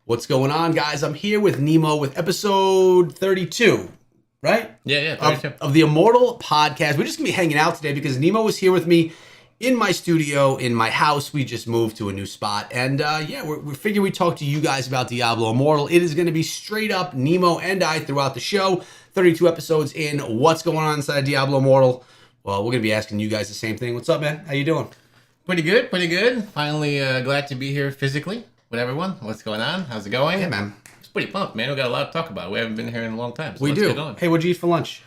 What's going on, guys? I'm here with Nemo with episode 32, right? Yeah, 32. Of the Immortal podcast. We're just going to be hanging out today because Nemo was here with me in my studio, in my house. We just moved to a new spot. And we figured we'd talk to you guys about Diablo Immortal. It is going to be straight up Nemo and I throughout the show. 32 episodes in. What's going on inside Diablo Immortal? Well, we're going to be asking you guys the same thing. What's up, man? How you doing? Pretty good. Finally glad to be here physically with everyone. What's going on? How's it going? Yeah, man. It's pretty pumped, man. We got a lot to talk about. We haven't been here in a long time. So We let's do. Get on. Hey, what'd you eat for lunch?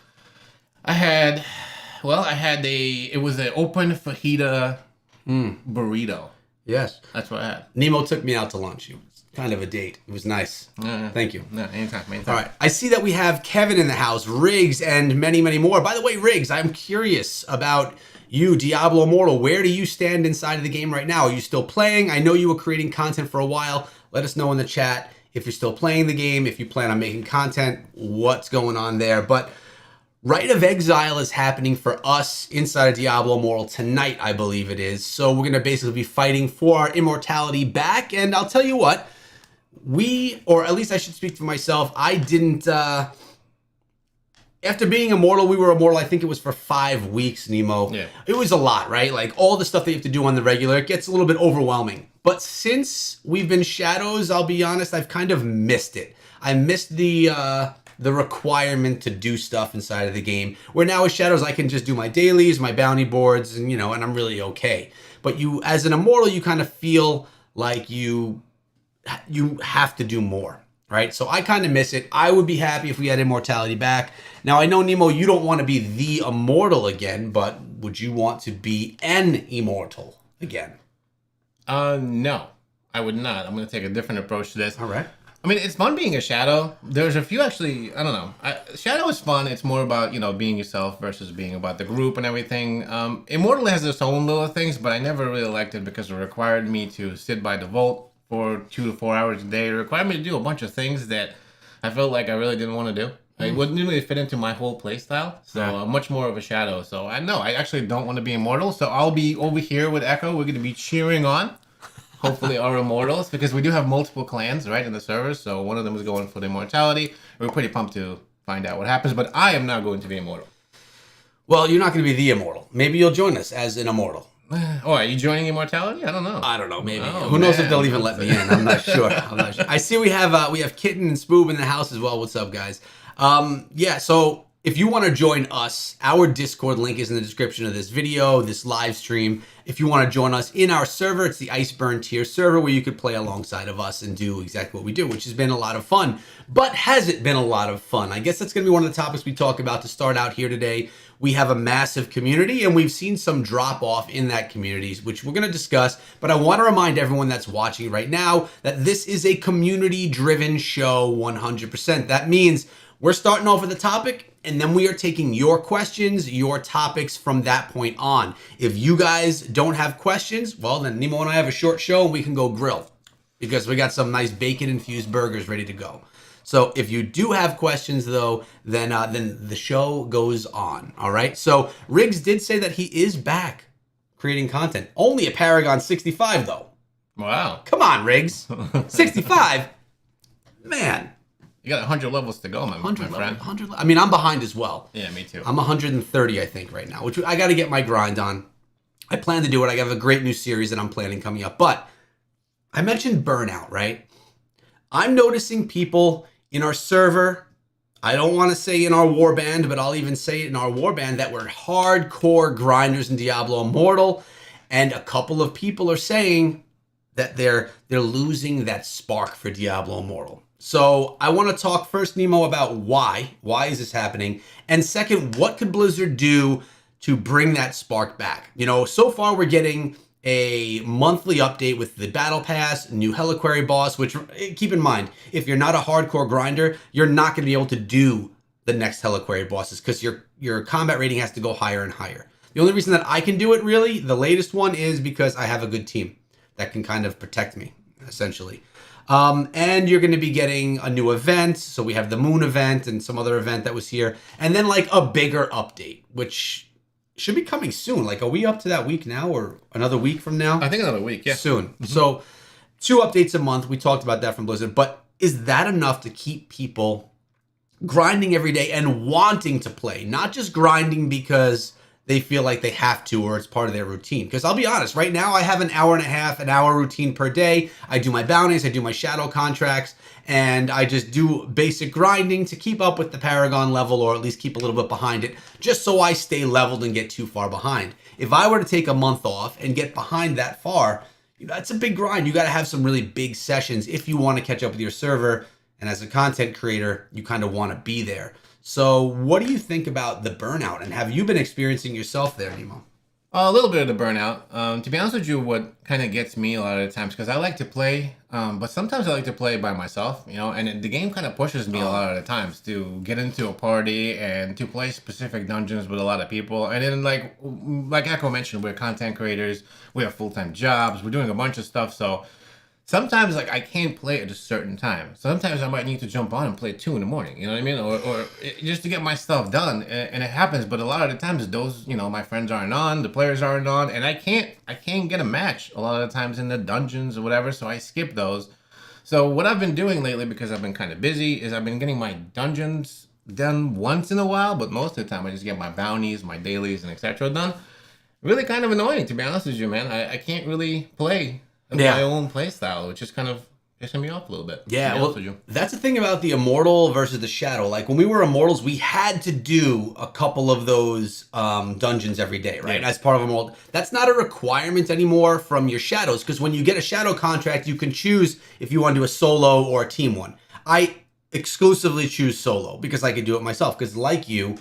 It was an open fajita burrito. Yes. That's what I had. Nemo took me out to lunch. It was kind of a date. It was nice. Thank you. No, anytime. All right. I see that we have Kevin in the house, Riggs, and many, many more. By the way, Riggs, I'm curious about you, Diablo Immortal. Where do you stand inside of the game right now? Are you still playing? I know you were creating content for a while. Let us know in the chat if you're still playing the game, if you plan on making content, what's going on there. But Rite of Exile is happening for us inside of Diablo Immortal tonight, I believe it is. So we're going to basically be fighting for our immortality back. And I'll tell you what, or at least I should speak for myself, I didn't... After being immortal, we were immortal, I think it was for 5 weeks, Nemo. Yeah. It was a lot, right? Like all the stuff that you have to do on the regular, it gets a little bit overwhelming. But since we've been Shadows, I'll be honest, I've kind of missed it. I missed the requirement to do stuff inside of the game. Where now with Shadows, I can just do my dailies, my bounty boards, and and I'm really okay. But you, as an immortal, you kind of feel like you have to do more. Right? So I kind of miss it. I would be happy if we had immortality back. Now, I know, Nemo, you don't want to be the immortal again, but would you want to be an immortal again? No, I would not. I'm going to take a different approach to this. All right. I mean, it's fun being a Shadow. There's a few actually, I don't know. Shadow is fun. It's more about, being yourself versus being about the group and everything. Immortal has its own little things, but I never really liked it because it required me to sit by the vault for 2 to 4 hours a day. It required me to do a bunch of things that I felt like I really didn't want to do. It wouldn't really fit into my whole play style. So I'm much more of a Shadow. So I actually don't want to be immortal. So I'll be over here with Echo. We're going to be cheering on, hopefully, our immortals. Because we do have multiple clans, right, in the servers. So one of them is going for the immortality. We're pretty pumped to find out what happens. But I am not going to be immortal. Well, you're not going to be the immortal. Maybe you'll join us as an immortal. Oh, are you joining Immortality? I don't know. I don't know. Maybe. Oh, Who knows if they'll even let me in? I'm not sure. I see we have Kitten and Spoob in the house as well. What's up, guys? So if you want to join us, our Discord link is in the description of this video, this live stream. If you want to join us in our server, it's the Iceburn tier server where you could play alongside of us and do exactly what we do, which has been a lot of fun. But has it been a lot of fun? I guess that's going to be one of the topics we talk about to start out here today. We have a massive community, and we've seen some drop off in that community, which we're going to discuss. But I want to remind everyone that's watching right now that this is a community-driven show 100%. That means we're starting off with a topic, and then we are taking your questions, your topics from that point on. If you guys don't have questions, well, then Nemo and I have a short show, and we can go grill because we got some nice bacon-infused burgers ready to go. So if you do have questions, though, then the show goes on, all right? So Riggs did say that he is back creating content. Only a Paragon 65, though. Wow. Come on, Riggs. 65? Man. You got 100 levels to go, my friend. 100. I mean, I'm behind as well. Yeah, me too. I'm 130, I think, right now, which I got to get my grind on. I plan to do it. I have a great new series that I'm planning coming up. But I mentioned Burnout, right? I'm noticing people in our server, I don't want to say in our warband, but I'll even say it in our warband, that we're hardcore grinders in Diablo Immortal, and a couple of people are saying that they're losing that spark for Diablo Immortal. So I want to talk first, Nemo, about why is this happening, and second, what could Blizzard do to bring that spark back? So far we're getting a monthly update with the battle pass, new Heliquary boss, which, keep in mind, if you're not a hardcore grinder, you're not going to be able to do the next Heliquary bosses because your combat rating has to go higher and higher. The only reason that I can do it, really, the latest one, is because I have a good team that can kind of protect me, essentially. And you're going to be getting a new event. So we have the Moon event and some other event that was here. And then like a bigger update, which should be coming soon. Like, are we up to that week now or another week from now? I think another week, yeah. Soon. Mm-hmm. So 2 updates a month. We talked about that from Blizzard. But is that enough to keep people grinding every day and wanting to play? Not just grinding because they feel like they have to or it's part of their routine. Because I'll be honest, right now I have an hour and a half, an hour routine per day. I do my bounties, I do my shadow contracts, and I just do basic grinding to keep up with the Paragon level, or at least keep a little bit behind it, just so I stay leveled and get too far behind. If I were to take a month off and get behind that far, that's a big grind. You got to have some really big sessions if you want to catch up with your server. And as a content creator, you kind of want to be there. So what do you think about the burnout? And have you been experiencing yourself there, Nemo? A little bit of the burnout. To be honest with you, what kind of gets me a lot of the times, because I like to play, but sometimes I like to play by myself, and the game kind of pushes me a lot of the times to get into a party and to play specific dungeons with a lot of people. And then like Echo mentioned, we're content creators, we have full-time jobs, we're doing a bunch of stuff, so sometimes I can't play at a certain time. Sometimes I might need to jump on and play at 2 in the morning. You know what I mean? Or just to get my stuff done. And it happens. But a lot of the times those, my friends aren't on, the players aren't on, and I can't get a match a lot of the times in the dungeons or whatever. So I skip those. So what I've been doing lately, because I've been kind of busy, is I've been getting my dungeons done once in a while. But most of the time I just get my bounties, my dailies, and etc. done. Really kind of annoying, to be honest with you, man. I can't really play my own play style, which is kind of pissing me off a little bit. Yeah, well, that's the thing about the Immortal versus the Shadow. Like, when we were Immortals, we had to do a couple of those dungeons every day, right? Yeah. As part of Immortal. That's not a requirement anymore from your Shadows, because when you get a Shadow contract, you can choose if you want to do a solo or a team one. I exclusively choose solo, because I can do it myself, because like you,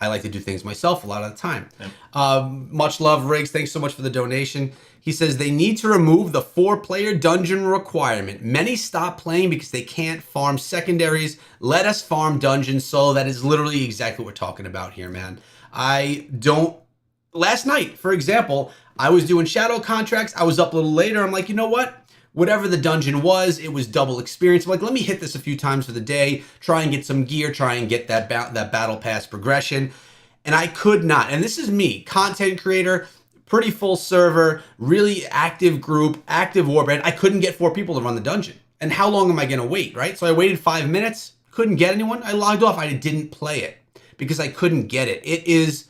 I like to do things myself a lot of the time. Yeah. Much love, Riggs. Thanks so much for the donation. He says they need to remove the 4-player dungeon requirement. Many stop playing because they can't farm secondaries. Let us farm dungeons solo. That is literally exactly what we're talking about here, man. Last night, for example, I was doing shadow contracts. I was up a little later. I'm like, you know what? Whatever the dungeon was, it was double experience. I'm like, let me hit this a few times for the day, try and get some gear, try and get that battle pass progression. And I could not. And this is me, content creator, pretty full server, really active group, active warband. I couldn't get 4 people to run the dungeon. And how long am I going to wait, right? So I waited 5 minutes, couldn't get anyone. I logged off. I didn't play it because I couldn't get it. It is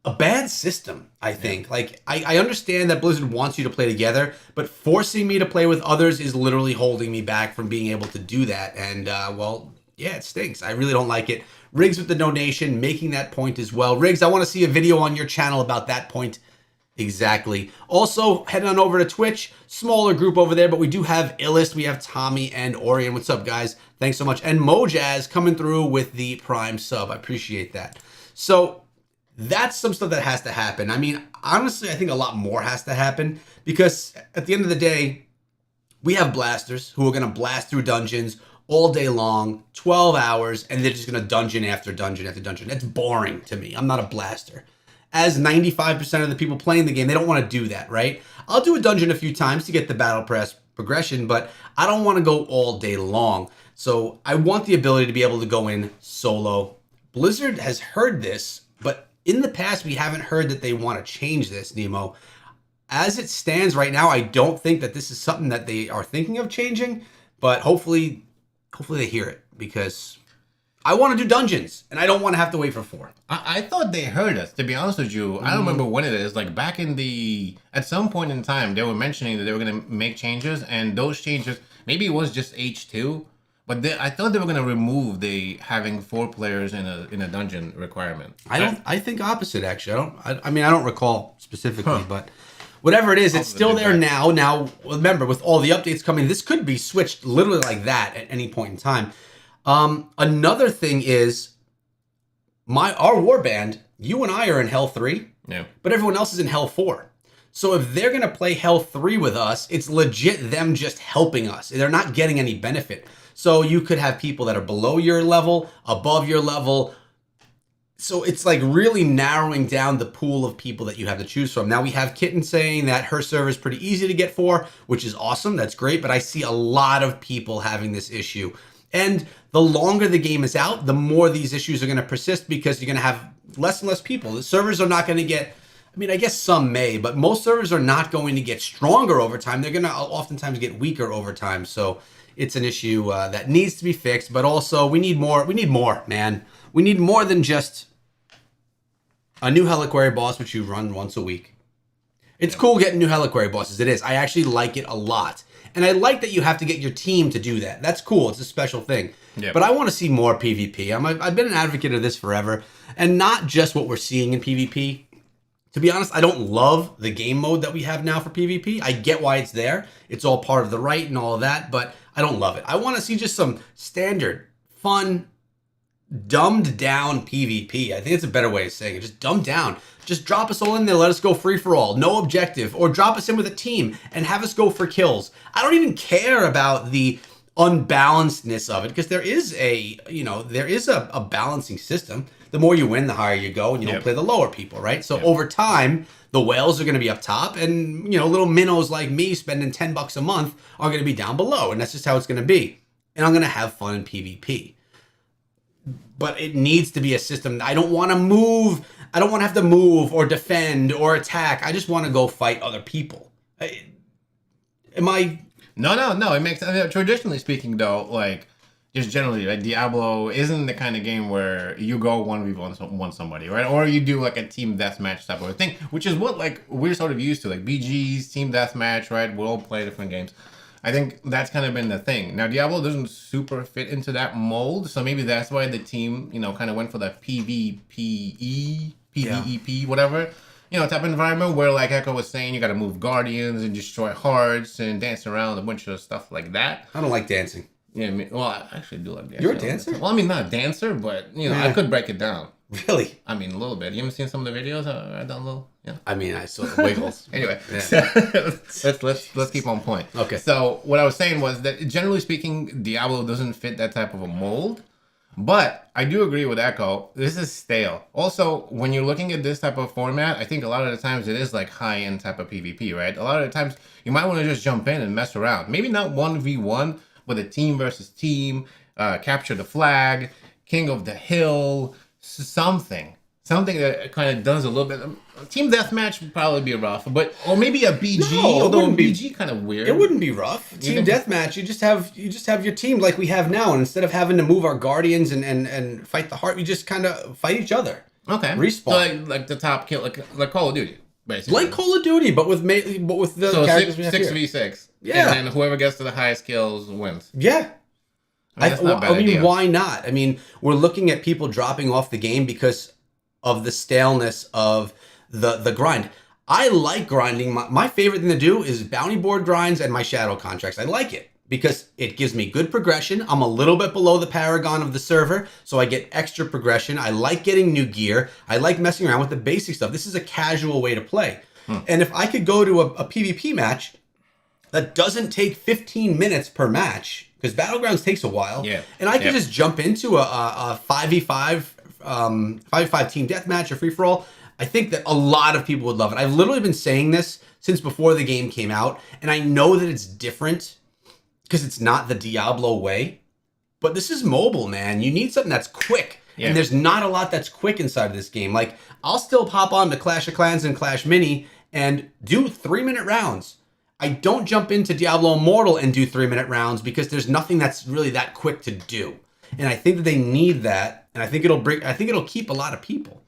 a bad system, I think. Yeah. Like, I understand that Blizzard wants you to play together, but forcing me to play with others is literally holding me back from being able to do that. And, well, yeah, it stinks. I really don't like it. Riggs with the donation, making that point as well. Riggs, I want to see a video on your channel about that point. Exactly. Also, head on over to Twitch. Smaller group over there, but we do have Illist. We have Tommy and Orion. What's up, guys? Thanks so much. And Mojaz coming through with the Prime sub. I appreciate that. So that's some stuff that has to happen. I mean, honestly, I think a lot more has to happen because at the end of the day, we have blasters who are going to blast through dungeons all day long, 12 hours, and they're just going to dungeon after dungeon after dungeon. That's boring to me. I'm not a blaster. As 95% of the people playing the game, they don't want to do that, right? I'll do a dungeon a few times to get the battle pass progression, but I don't want to go all day long. So I want the ability to be able to go in solo. Blizzard has heard this, but in the past, we haven't heard that they want to change this, Nemo. As it stands right now, I don't think that this is something that they are thinking of changing, but hopefully they hear it because I want to do dungeons, and I don't want to have to wait for 4. I thought they heard us, to be honest with you. I don't remember when it is. Like, back at some point in time, they were mentioning that they were going to make changes, and those changes, maybe it was just H2, but I thought they were going to remove the having 4 players in a dungeon requirement. I think opposite, actually. I mean, I don't recall specifically, but whatever it is, it's still there now. Now, remember, with all the updates coming, this could be switched literally like that at any point in time. Another thing is our warband, you and I are in Hell 3, but everyone else is in Hell 4. So if they're going to play Hell 3 with us, it's legit them just helping us. They're not getting any benefit. So you could have people that are below your level, above your level. So it's like really narrowing down the pool of people that you have to choose from. Now we have Kitten saying that her server is pretty easy to get for, which is awesome. That's great. But I see a lot of people having this issue. And the longer the game is out, the more these issues are going to persist because you're going to have less and less people. The servers are not going to get mean, I guess some may, but most servers are not going to get stronger over time. They're going to oftentimes get weaker over time. So it's an issue that needs to be fixed. But also, we need more. We need more, man. We need more than just a new Heliquary boss, which you run once a week. It's cool getting new Heliquary bosses. It is. I actually like it a lot. And I like that you have to get your team to do that. That's cool. It's a special thing. Yep. But I want to see more PvP. I've been an advocate of this forever. And not just what we're seeing in PvP. To be honest, I don't love the game mode that we have now for PvP. I get why it's there. It's all part of the right and all of that. But I don't love it. I want to see just some standard, fun, dumbed down PvP. I think it's a better way of saying it. Just dumbed down. Just drop us all in there. Let us go free for all. No objective. Or drop us in with a team and have us go for kills. I don't even care about the unbalancedness of it because there is a balancing system. The more you win, the higher you go, and you don't play the lower people, right? So over time, the whales are going to be up top, and little minnows like me spending $10 a month are going to be down below, and that's just how it's going to be. And I'm going to have fun in PvP. But it needs to be a system. I don't want to move. I don't want to have to move or defend or attack. I just want to go fight other people. Am I? No. It makes traditionally speaking, though, like just generally, like Diablo isn't the kind of game where you go 1v1 somebody, right? Or you do like a team deathmatch type of thing, which is what like we're sort of used to, like BGs, team deathmatch, right? We'll all play different games. I think that's kind of been the thing. Now, Diablo doesn't super fit into that mold, so maybe that's why the team, kind of went for that PvEP, whatever, type of environment where, like Echo was saying, you got to move guardians and destroy hearts and dance around, a bunch of stuff like that. I don't like dancing. Yeah, I actually do like dancing. You're a dancer? Well, I mean, not a dancer, but, I could break it down. Really? I mean, a little bit. You haven't seen some of the videos I done a little? Yeah. I mean, I saw the wiggles. Anyway, let's keep on point. Okay. So what I was saying was that generally speaking, Diablo doesn't fit that type of a mold. But I do agree with Echo. This is stale. Also, when you're looking at this type of format, I think a lot of the times it is like high-end type of PvP, right? A lot of the times you might want to just jump in and mess around. Maybe not 1v1, but a team versus team, capture the flag, king of the hill, something that kind of does a little bit. Team deathmatch would probably be rough, or maybe a BG. No, although a BG kind of weird. It wouldn't be rough. Team deathmatch, you just have your team like we have now, and instead of having to move our guardians and fight the heart, we just kind of fight each other. Okay. Respawn. So like the top kill, like Call of Duty, basically. Like Call of Duty, but with the characters we have 6v6. Yeah. And then whoever gets to the highest kills wins. Yeah. That's not a bad idea. Why not? I mean, we're looking at people dropping off the game because of the staleness of the grind. I like grinding. My favorite thing to do is bounty board grinds and my shadow contracts. I like it because it gives me good progression. I'm a little bit below the paragon of the server, so I get extra progression. I like getting new gear. I like messing around with the basic stuff. This is a casual way to play. And if I could go to a PvP match that doesn't take 15 minutes per match, because Battlegrounds takes a while, and I could just jump into a 5v5 5v5 team deathmatch or free-for-all, I think that a lot of people would love it. I've literally been saying this since before the game came out, and I know that it's different because it's not the Diablo way, but this is mobile, man. You need something that's quick, and there's not a lot that's quick inside of this game. Like, I'll still pop on to Clash of Clans and Clash Mini and do 3-minute rounds. I don't jump into Diablo Immortal and do 3-minute rounds because there's nothing that's really that quick to do. And I think that they need that, and I think it'll keep a lot of people.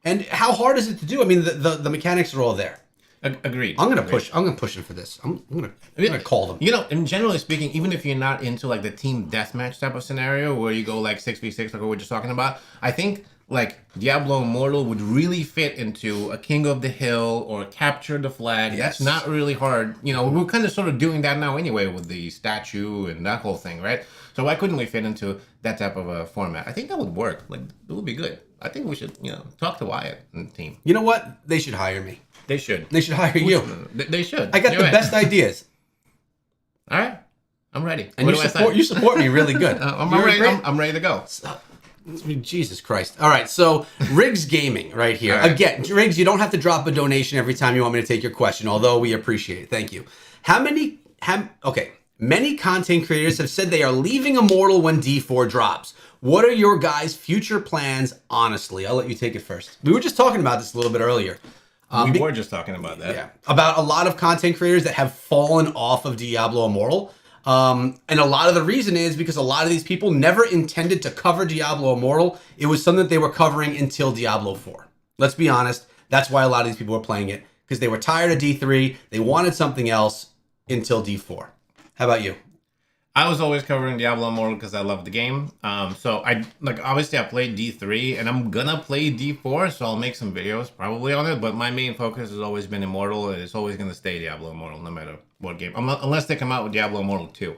And how hard is it to do? I mean, the mechanics are all there. Agreed. I'm gonna push them for this. I'm gonna call them. And generally speaking, even if you're not into like the team deathmatch type of scenario where you go like 6v6, like we were just talking about, I think like Diablo Immortal would really fit into a King of the Hill or Capture the Flag. Yes. That's not really hard. We're kind of sort of doing that now anyway with the statue and that whole thing, right? So why couldn't we fit into that type of a format? I think that would work. Like, it would be good. I think we should, talk to Wyatt and the team. You know what? They should hire me. They should. They should hire you. They should. I got the best ideas. All right. I'm ready. And you support me really good. I'm ready to go. Jesus Christ. All right, so Riggs Gaming right here. Right. Again, Riggs, you don't have to drop a donation every time you want me to take your question, although we appreciate it. Thank you. Many content creators have said they are leaving Immortal when D4 drops. What are your guys' future plans, honestly? I'll let you take it first. We were just talking about this a little bit earlier. We were just talking about that. Yeah, about a lot of content creators that have fallen off of Diablo Immortal. And a lot of the reason is because a lot of these people never intended to cover Diablo Immortal. It was something that they were covering until Diablo 4. Let's be honest. That's why a lot of these people were playing it, because they were tired of D3. They wanted something else until D4. How about you? I was always covering Diablo Immortal because I love the game. So I obviously I played D3 and I'm gonna play D4, so I'll make some videos probably on it. But my main focus has always been Immortal, and it's always gonna stay Diablo Immortal no matter what game, unless they come out with Diablo Immortal 2.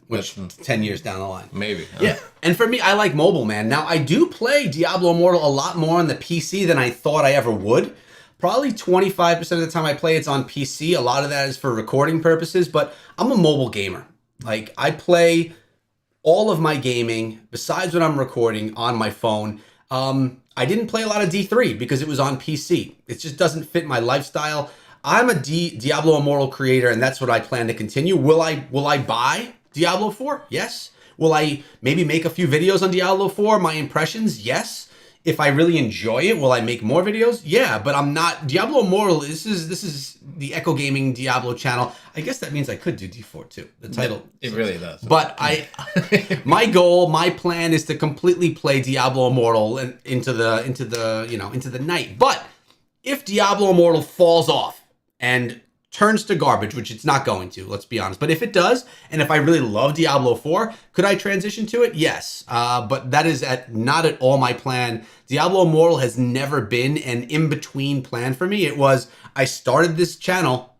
Which 10 years down the line. Maybe. Yeah. And for me, I like mobile, man. Now, I do play Diablo Immortal a lot more on the PC than I thought I ever would. Probably 25% of the time I play it's on PC. A lot of that is for recording purposes, but I'm a mobile gamer. Like, I play all of my gaming, besides when I'm recording, on my phone. I didn't play a lot of D3 because it was on PC. It just doesn't fit my lifestyle. I'm a Diablo Immortal creator, and that's what I plan to continue. Will I buy Diablo 4? Yes. Will I maybe make a few videos on Diablo 4, my impressions? Yes. If I really enjoy it, will I make more videos? Yeah, but I'm not Diablo Immortal. This is the Echo Gaming Diablo channel. I guess that means I could do D4 too. The title. It really does. But my goal, my plan is to completely play Diablo Immortal and into the night. But if Diablo Immortal falls off and turns to garbage, which it's not going to, let's be honest. But if it does, and if I really love Diablo 4, could I transition to it? Yes. But that is not at all my plan. Diablo Immortal has never been an in-between plan for me. It was, I started this channel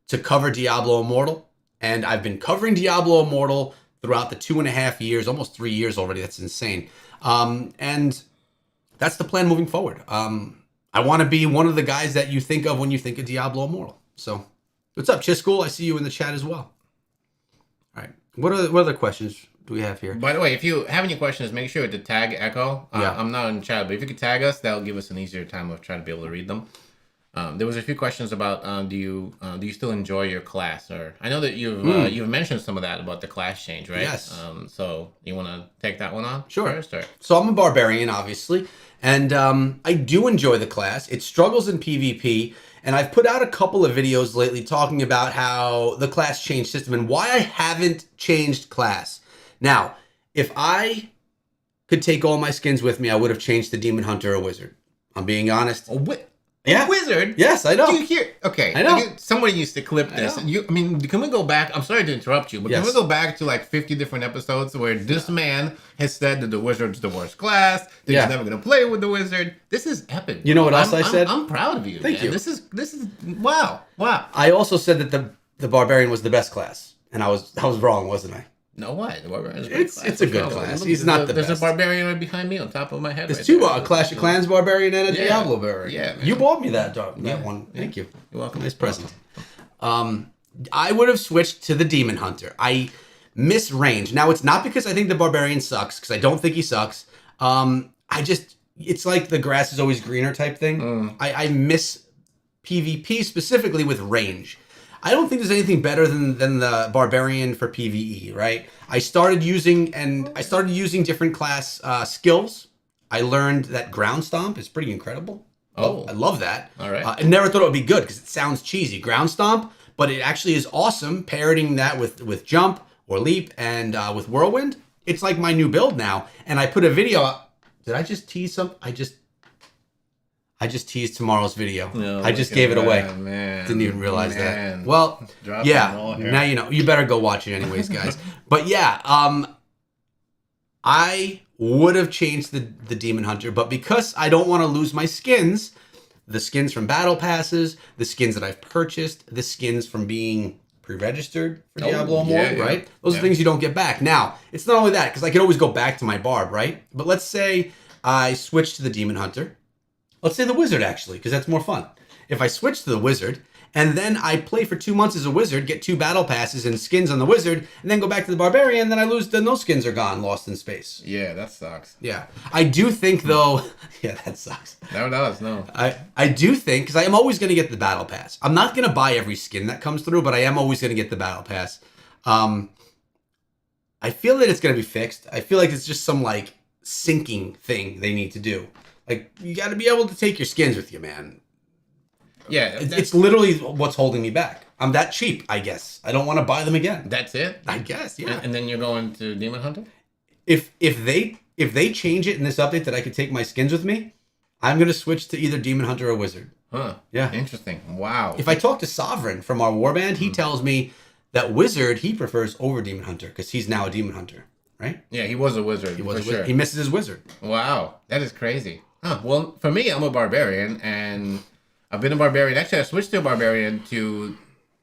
to cover Diablo Immortal, and I've been covering Diablo Immortal throughout the 2.5 years, almost 3 years already. That's insane. And that's the plan moving forward. I want to be one of the guys that you think of when you think of Diablo Immortal. So, what's up, Chiscool? I see you in the chat as well. All right. What other questions do we have here? By the way, if you have any questions, make sure to tag Echo. Yeah. I'm not in the chat, but if you could tag us, that'll give us an easier time of trying to be able to read them. There was a few questions about do you still enjoy your class? Or I know that you've mentioned some of that about the class change, right? Yes. So you want to take that one on? Sure. First, or? So I'm a barbarian, obviously, and I do enjoy the class. It struggles in PvP, and I've put out a couple of videos lately talking about how the class change system and why I haven't changed class. Now, if I could take all my skins with me, I would have changed to Demon Hunter or Wizard. I'm being honest. Yeah. Wizard? Yes, I know. Do you hear? Okay. I know. Somebody used to clip this. Can we go back? I'm sorry to interrupt you, but Yes. Can we go back to like 50 different episodes where this man has said that the Wizard's the worst class, that he's never going to play with the Wizard? This is epic. You know what else I said? I'm proud of you. Thank you. This is wow. I also said that the barbarian was the best class, and I was wrong, wasn't I? No, what? The Barbarian is a It's a good class. He's not the best. There's a Barbarian right behind me on top of my head. There's two, a Clash of Clans barbarian and a Diablo barbarian. Yeah, man. You bought me that one. Thank you. You're welcome. Nice present. I would have switched to the Demon Hunter. I miss range. Now, it's not because I think the barbarian sucks, because I don't think he sucks. It's like the grass is always greener type thing. I miss PvP specifically with range. I don't think there's anything better than the barbarian for PvE, right? I started using different class skills. I learned that ground stomp is pretty incredible. Oh, I love that. All right. I never thought it would be good because it sounds cheesy, ground stomp, but it actually is awesome. Parroting that with jump or leap and with whirlwind, it's like my new build now. And I put a video up. Did I just tease some? I just teased tomorrow's video. No, I just gave it away. Man. Didn't even realize that. Man. Well, Dropping the ball here. now you know. You better go watch it anyways, guys. But yeah, I would have changed the Demon Hunter, but because I don't want to lose my skins, the skins from battle passes, the skins that I've purchased, the skins from being pre-registered for Diablo Immortal, right? Those are things you don't get back. Now, it's not only that, because I can always go back to my barb, right? But let's say I switch to the Demon Hunter. Let's say the Wizard, actually, because that's more fun. If I switch to the Wizard, and then I play for 2 months as a Wizard, get 2 battle passes and skins on the Wizard, and then go back to the Barbarian, then I lose, then those skins are gone, lost in space. Yeah, that sucks. Yeah. I do think, though... yeah, that sucks. No, does, no. I do think, because I am always going to get the battle pass. I'm not going to buy every skin that comes through, but I am always going to get the battle pass. I feel that it's going to be fixed. I feel like it's just some, syncing thing they need to do. You got to be able to take your skins with you, man. Yeah, It's literally what's holding me back. I'm that cheap, I guess. I don't want to buy them again. that's it. I guess, yeah. And then you're going to Demon Hunter. If they change it in this update that I could take my skins with me, I'm gonna switch to either Demon Hunter or Wizard. Huh. Yeah. Interesting. Wow. If I talk to Sovereign from our warband, he tells me that Wizard he prefers over Demon Hunter because he's now a Demon Hunter, right? Yeah, he was a wizard. He was for sure. He misses his Wizard. Wow, that is crazy. Huh. Well, for me, I'm a barbarian, and I've been a barbarian. Actually, I switched to a barbarian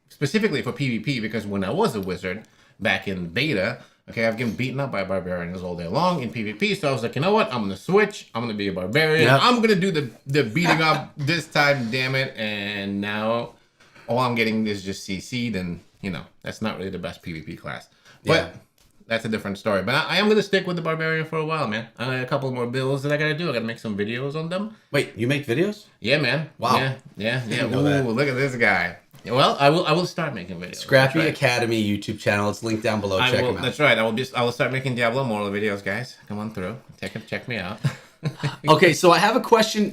specifically for PvP because when I was a wizard back in beta, okay, I've getting beaten up by barbarians all day long in PvP. So I was like, you know what? I'm gonna switch. I'm gonna be a barbarian. Yep. I'm gonna do the beating up this time. Damn it! And now all I'm getting is just CC'd, and that's not really the best PvP class. But Yeah. that's a different story. But I am gonna stick with the barbarian for a while, man. I got a couple more builds that I gotta do. I gotta make some videos on them. Wait, you make videos? Yeah, man. Wow. Yeah. didn't know Ooh, that. look at this guy. Well, I will start making videos. Scrappy That's right. Academy YouTube channel. It's linked down below. Check them out. That's right. I will start making Diablo Immortal videos, guys. Come on through. Check me out. Okay, so I have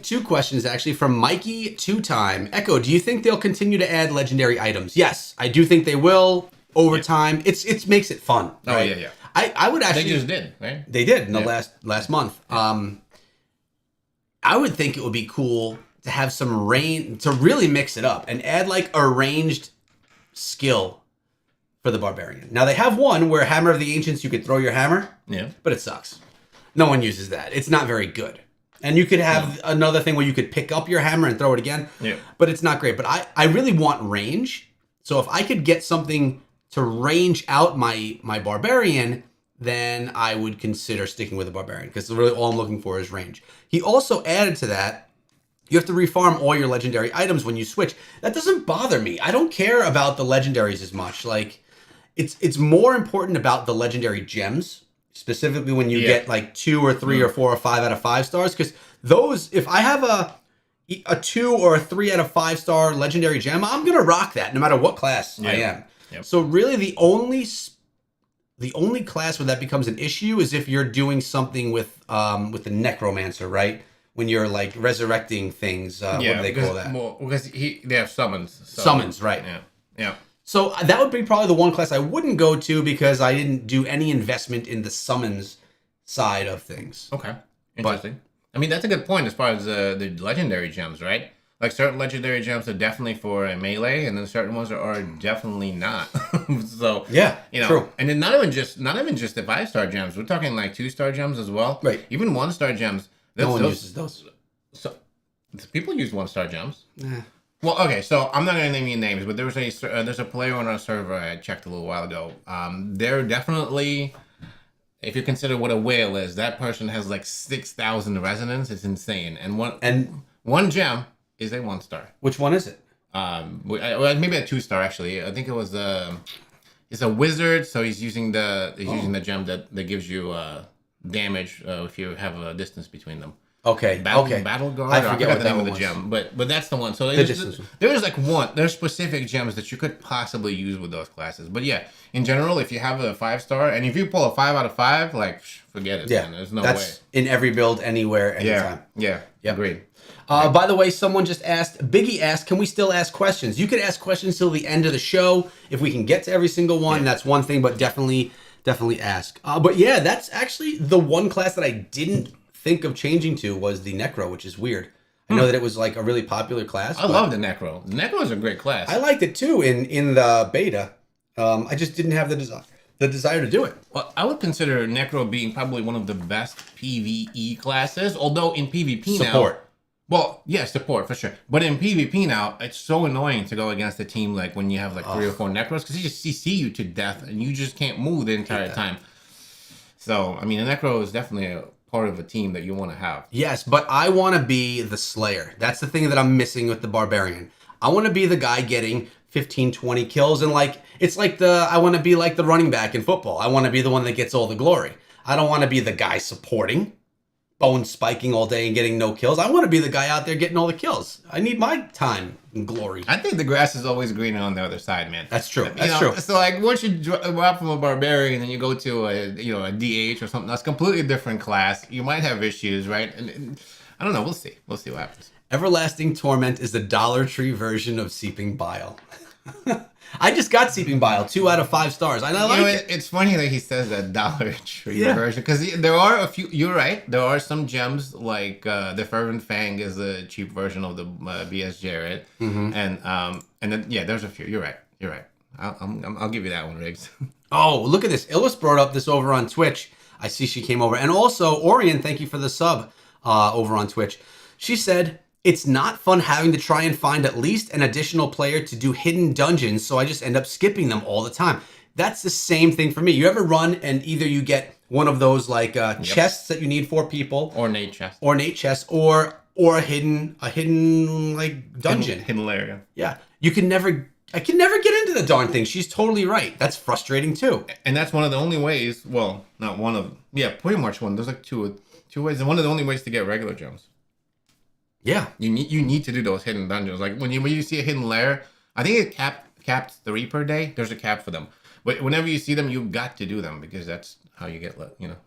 two questions actually from Mikey Two-Time. Echo, do you think they'll continue to add legendary items? Yes, I do think they will over time. It makes it fun. Oh, right? yeah. I would actually. They just did, right? They did in the last month. I would think it would be cool to have some to really mix it up and add like a ranged skill for the barbarian. Now they have one where Hammer of the Ancients, you could throw your hammer, Yeah. but it sucks. No one uses that. It's not very good. And you could have another thing where you could pick up your hammer and throw it again, Yeah. but it's not great. But I really want range. So if I could get something to range out my barbarian, then I would consider sticking with the barbarian because really all I'm looking for is range. He also added to that, you have to refarm all your legendary items when you switch. That doesn't bother me. I don't care about the legendaries as much. Like, it's more important about the legendary gems, specifically when you get like 2 or 3 or 4 or 5 out of 5 stars. Because those, if I have a 2 or a 3 out of 5 star legendary gem, I'm gonna rock that no matter what class I am. Yep. So really, the only class where that becomes an issue is if you're doing something with the necromancer, right? When you're like resurrecting things, what do they call that? Because they have summons. So. Summons, right? Yeah. So that would be probably the one class I wouldn't go to because I didn't do any investment in the summons side of things. Okay. Interesting. I mean, that's a good point as far as the legendary gems, right? Like certain legendary gems are definitely for a melee, and then certain ones are definitely not. So Yeah, true. And then not even just the 5-star gems. We're talking like 2-star gems as well. Right. Even 1-star gems. No one uses those. So people use 1-star gems. Nah. Well, okay, so I'm not gonna name any names, but there's a player on our server I checked a little while ago. They're definitely, if you consider what a whale is, that person has like 6,000 resonance. It's insane. And one gem is a 1-star. Which one is it? Maybe a 2-star actually. I think it was it's a wizard, so he's using the gem that gives you damage if you have a distance between them. Okay. Battle Guard. I forget what the name of the was. gem, but that's the one. So there's specific gems that you could possibly use with those classes. But yeah, in general, if you have a 5-star and if you pull a 5 out of 5, like forget it. Yeah, Man. There's no that's way. in every build, anywhere, anytime. Yeah. Agreed. By the way, someone just asked, Biggie asked, can we still ask questions? You can ask questions till the end of the show. If we can get to every single one, that's one thing, but definitely ask. But yeah, that's actually the one class that I didn't think of changing to was the Necro, which is weird. I know that it was like a really popular class. I love the Necro. The Necro is a great class. I liked it too in the beta. I just didn't have the desire to do it. Well, I would consider Necro being probably one of the best PvE classes, although in PvP now... Support. Well, yeah, support for sure. But in PvP now, it's so annoying to go against a team like when you have like 3 or 4 Necros because they just CC you to death and you just can't move the entire time. So, I mean, a Necro is definitely a part of a team that you want to have. Yes, but I want to be the Slayer. That's the thing that I'm missing with the Barbarian. I want to be the guy getting 15, 20 kills and like, it's like I want to be like the running back in football. I want to be the one that gets all the glory. I don't want to be the guy supporting, bone spiking all day and getting no kills. I want to be the guy out there getting all the kills. I need my time and glory. I think the grass is always greener on the other side, man. That's true. True. So like once you drop from a barbarian and you go to a DH or something, that's a completely different class. You might have issues, right? And I don't know. We'll see. We'll see what happens. Everlasting Torment is the Dollar Tree version of Seeping Bile. I just got Seeping Bile, 2 out of 5 stars. And I like it. It's funny that he says that Dollar Tree Yeah. version because there are a few. You're right. There are some gems like the Fervent Fang is the cheap version of the BSJ, right? And then there's a few. You're right. I'll give you that one, Riggs. Oh, look at this. Illis brought up this over on Twitch. I see she came over. And also, Orion, thank you for the sub over on Twitch. She said, it's not fun having to try and find at least an additional player to do hidden dungeons, so I just end up skipping them all the time. That's the same thing for me. You ever run and either you get one of those like chests that you need 4 people. Or Nate chest. Or a hidden like dungeon. Hidden layer. Yeah. I can never get into the darn thing. She's totally right. That's frustrating too. And that's one of the only ways, well, not one of, pretty much one. There's like two ways. And one of the only ways to get regular gems. Yeah. You need to do those hidden dungeons. Like when you see a hidden lair, I think it capped 3 per day. There's a cap for them. But whenever you see them, you've got to do them because that's how you get,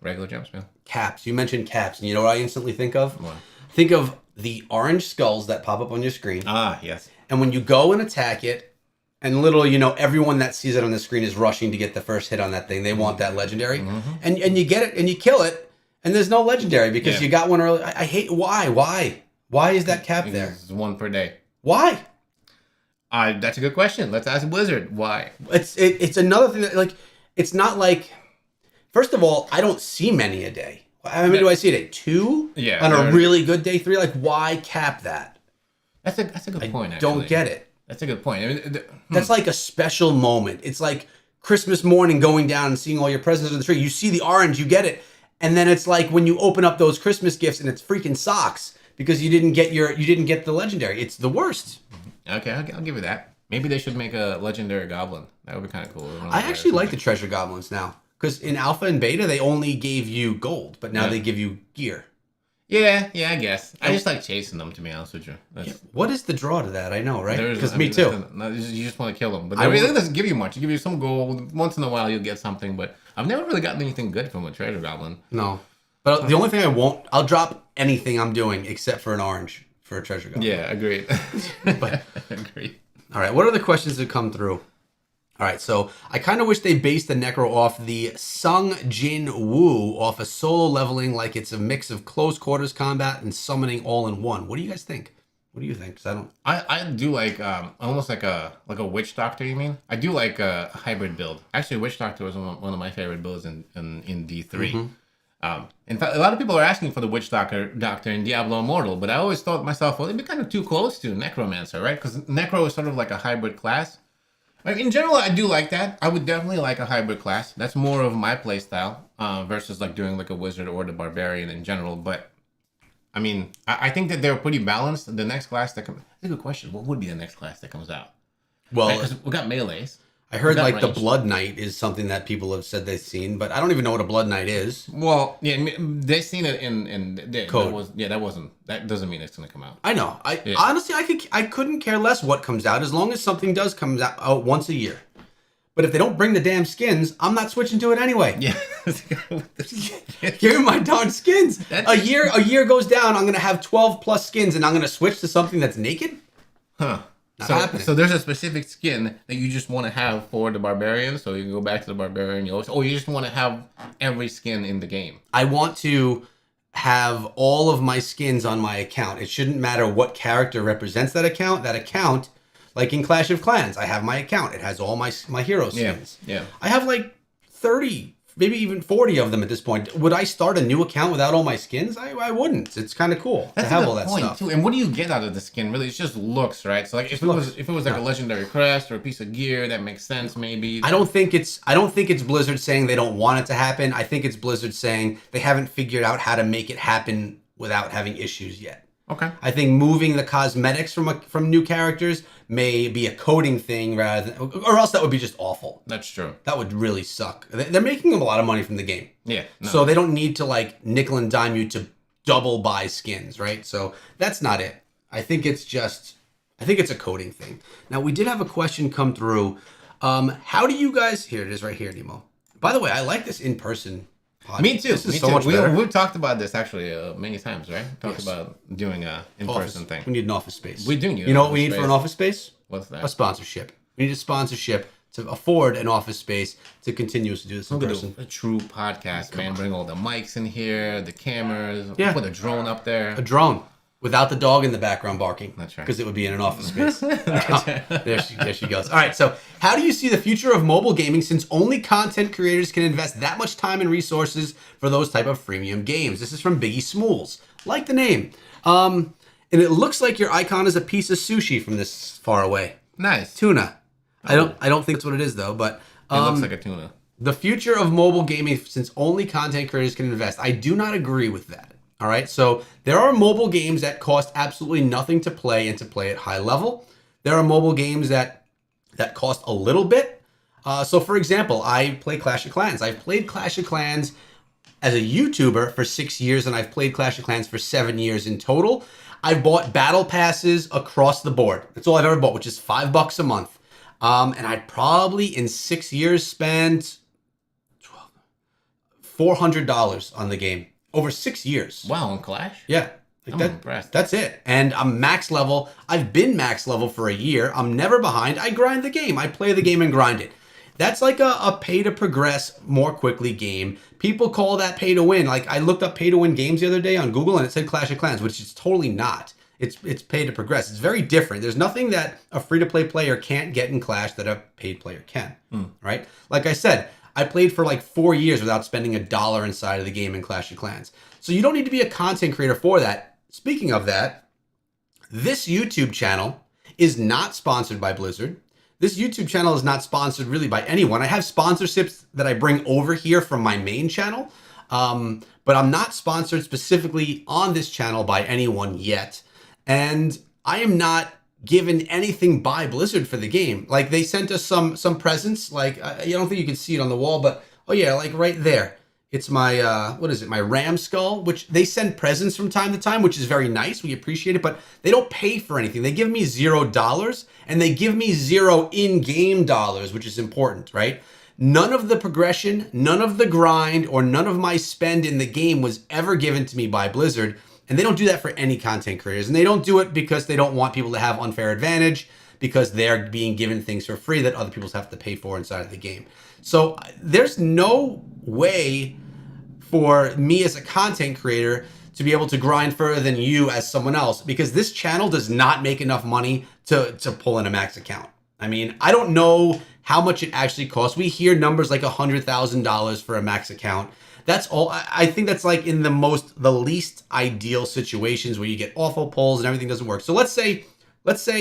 regular gems, man. Caps. You mentioned caps. And you know what I instantly think of? What? Think of the orange skulls that pop up on your screen. Ah, yes. And when you go and attack it, and everyone that sees it on the screen is rushing to get the first hit on that thing. They want that legendary. Mm-hmm. And you get it and you kill it, and there's no legendary because Yeah. you got one early. I hate why? Why is that cap there? It's 1 per day. Why? That's a good question. Let's ask Blizzard. Why? It's another thing that it's not like. First of all, I don't see many a day. How many do I see a day? 2? Yeah, On a they're- really good day, 3. Like, why cap that? That's a good point. I Actually. don't get it. That's a good point. I mean, That's like a special moment. It's like Christmas morning going down and seeing all your presents on the tree. You see the orange, you get it. And then it's like when you open up those Christmas gifts and it's freaking socks because you didn't get the legendary. It's the worst. Okay, I'll give you that. Maybe they should make a legendary goblin. That would be kind of cool. I actually like the treasure goblins now because in alpha and beta they only gave you gold, but now they give you gear. Yeah, I guess. I just like chasing them, to be honest with you. What is the draw to that? I know, right? Because me too. too. You just want to kill them. But it really doesn't give you much. It gives you some gold. Once in a while, you'll get something. But I've never really gotten anything good from a treasure goblin. No. But the only thing I'll drop anything I'm doing except for an orange for a treasure goblin. Yeah, agreed. But agreed. All right, what are the questions that come through? All right, so I kind of wish they based the Necro off the Sung Jin Woo off a solo leveling like it's a mix of close quarters combat and summoning all in one. What do you guys think? What do you think? Because I do like almost like a witch doctor. You mean? I do like a hybrid build. Actually, witch doctor was one of my favorite builds in D3. Mm-hmm. In fact, a lot of people are asking for the witch doctor in Diablo Immortal, but I always thought to myself, well, it'd be kind of too close to necromancer, right? Because necro is sort of like a hybrid class. I mean, in general, I do like that. I would definitely like a hybrid class. That's more of my playstyle versus like doing like a wizard or the barbarian in general. But I mean, I think that they're pretty balanced. The next class that comes, that's a good question. What would be the next class that comes out? well, Because we got melees. I heard we got like the ranged. Blood Knight is something that people have said they've seen, but I don't even know what a Blood Knight is. Well, yeah, they've seen it in Code. That doesn't mean it's gonna come out. I know. Honestly, I couldn't care less what comes out as long as something does come out once a year. But if they don't bring the damn skins, I'm not switching to it anyway. Yeah. Give me my darn skins. A year goes down, I'm gonna have 12 plus skins, and I'm gonna switch to something that's naked. Huh. Not happening. So there's a specific skin that you just want to have for the barbarian, so you can go back to the barbarian. You just want to have every skin in the game. I want to have all of my skins on my account. It shouldn't matter what character represents that account. That account, like in Clash of Clans, I have my account. It has all my hero skins. Yeah. I have like 30, maybe even 40 of them at this point. Would I start a new account without all my skins? I wouldn't. It's kind of cool That's to have a good all that point stuff. too. And what do you get out of the skin? Really, it's just looks, right? So like if it was like a legendary crest or a piece of gear, that makes sense maybe. I don't think it's Blizzard saying they don't want it to happen. I think it's Blizzard saying they haven't figured out how to make it happen without having issues yet. Okay. I think moving the cosmetics from new characters may be a coding thing rather than, or else that would be just awful. That's true. That would really suck. They're making them a lot of money from the game. Yeah. No. So they don't need to like nickel and dime you to double buy skins, right? So that's not it. I think it's a coding thing. Now we did have a question come through. How do you guys, here it is right here, Nemo. By the way, I like this in person Me too. This is Me so too. much better. We've talked about this actually many times, right? Talked Yes. about doing a in-person thing. We need an office space. We do need You know what we need for an office space? What's that? A sponsorship. We need a sponsorship to afford an office space to continuously do this in We're gonna person. do a true podcast, man. Bring all the mics in here, the cameras. Yeah. Put a drone up there. A drone without the dog in the background barking. That's right. Because it would be in an office space. There she goes. All right, so how do you see the future of mobile gaming since only content creators can invest that much time and resources for those type of freemium games? This is from Biggie Smools. Like the name. And it looks like your icon is a piece of sushi from this far away. Nice. Tuna. I don't think that's what it is though, but It looks like a tuna. the future of mobile gaming since only content creators can invest. I do not agree with that. All right. So there are mobile games that cost absolutely nothing to play and to play at high level. There are mobile games that cost a little bit. So for example, I play Clash of Clans. I've played Clash of Clans as a YouTuber for 6 years, and I've played Clash of Clans for 7 years in total. I've bought battle passes across the board. That's all I've ever bought, which is $5 a month. And I probably in 6 years spent $400 on the game over 6 years. Wow, on Clash? Yeah. I'm impressed. That's it. And I'm max level. I've been max level for a year. I'm never behind. I grind the game. I play the game and grind it. That's like a pay to progress more quickly game. People call that pay to win. Like I looked up pay to win games the other day on Google and it said Clash of Clans, which is totally not. It's pay to progress. It's very different. There's nothing that a free to play player can't get in Clash that a paid player can. Right? Like I said, I played for like 4 years without spending $1 inside of the game in Clash of Clans. So you don't need to be a content creator for that. Speaking of that, this YouTube channel is not sponsored by Blizzard. This YouTube channel is not sponsored really by anyone. I have sponsorships that I bring over here from my main channel, but I'm not sponsored specifically on this channel by anyone yet. And I am not given anything by Blizzard for the game. Like they sent us some presents. Like I don't think you can see it on the wall, but oh yeah, like right there. It's my, what is it? My ram skull, which they send presents from time to time, which is very nice. We appreciate it, but they don't pay for anything. They give me $0 and they give me 0 in-game dollars, which is important, right? None of the progression, none of the grind, or none of my spend in the game was ever given to me by Blizzard. And they don't do that for any content creators. And they don't do it because they don't want people to have unfair advantage, because they're being given things for free that other people have to pay for inside of the game. So there's no way for me as a content creator to be able to grind further than you as someone else, because this channel does not make enough money to pull in a max account. I mean, I don't know how much it actually costs. We hear numbers like $100,000 for a max account. That's all. I think that's like in the least ideal situations where you get awful pulls and everything doesn't work. So let's say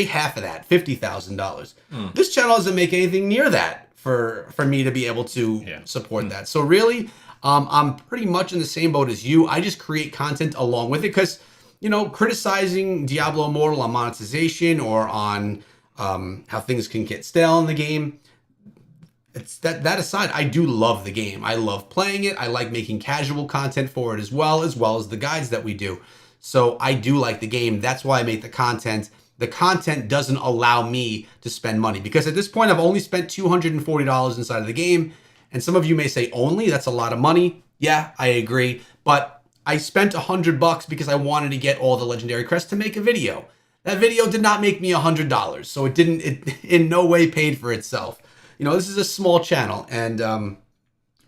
half of that, $50,000. This channel doesn't make anything near that for me to be able to support that. So really, I'm pretty much in the same boat as you. I just create content along with it because, you know, criticizing Diablo Immortal on monetization or on how things can get stale in the game, it's that aside, I do love the game. I love playing it. I like making casual content for it as well as the guides that we do. So I do like the game. That's why I make the content. The content doesn't allow me to spend money because at this point I've only spent $240 inside of the game. And some of you may say only, that's a lot of money. Yeah, I agree. But I spent $100 because I wanted to get all the legendary crests to make a video. That video did not make me $100. So it in no way paid for itself. You know, this is a small channel and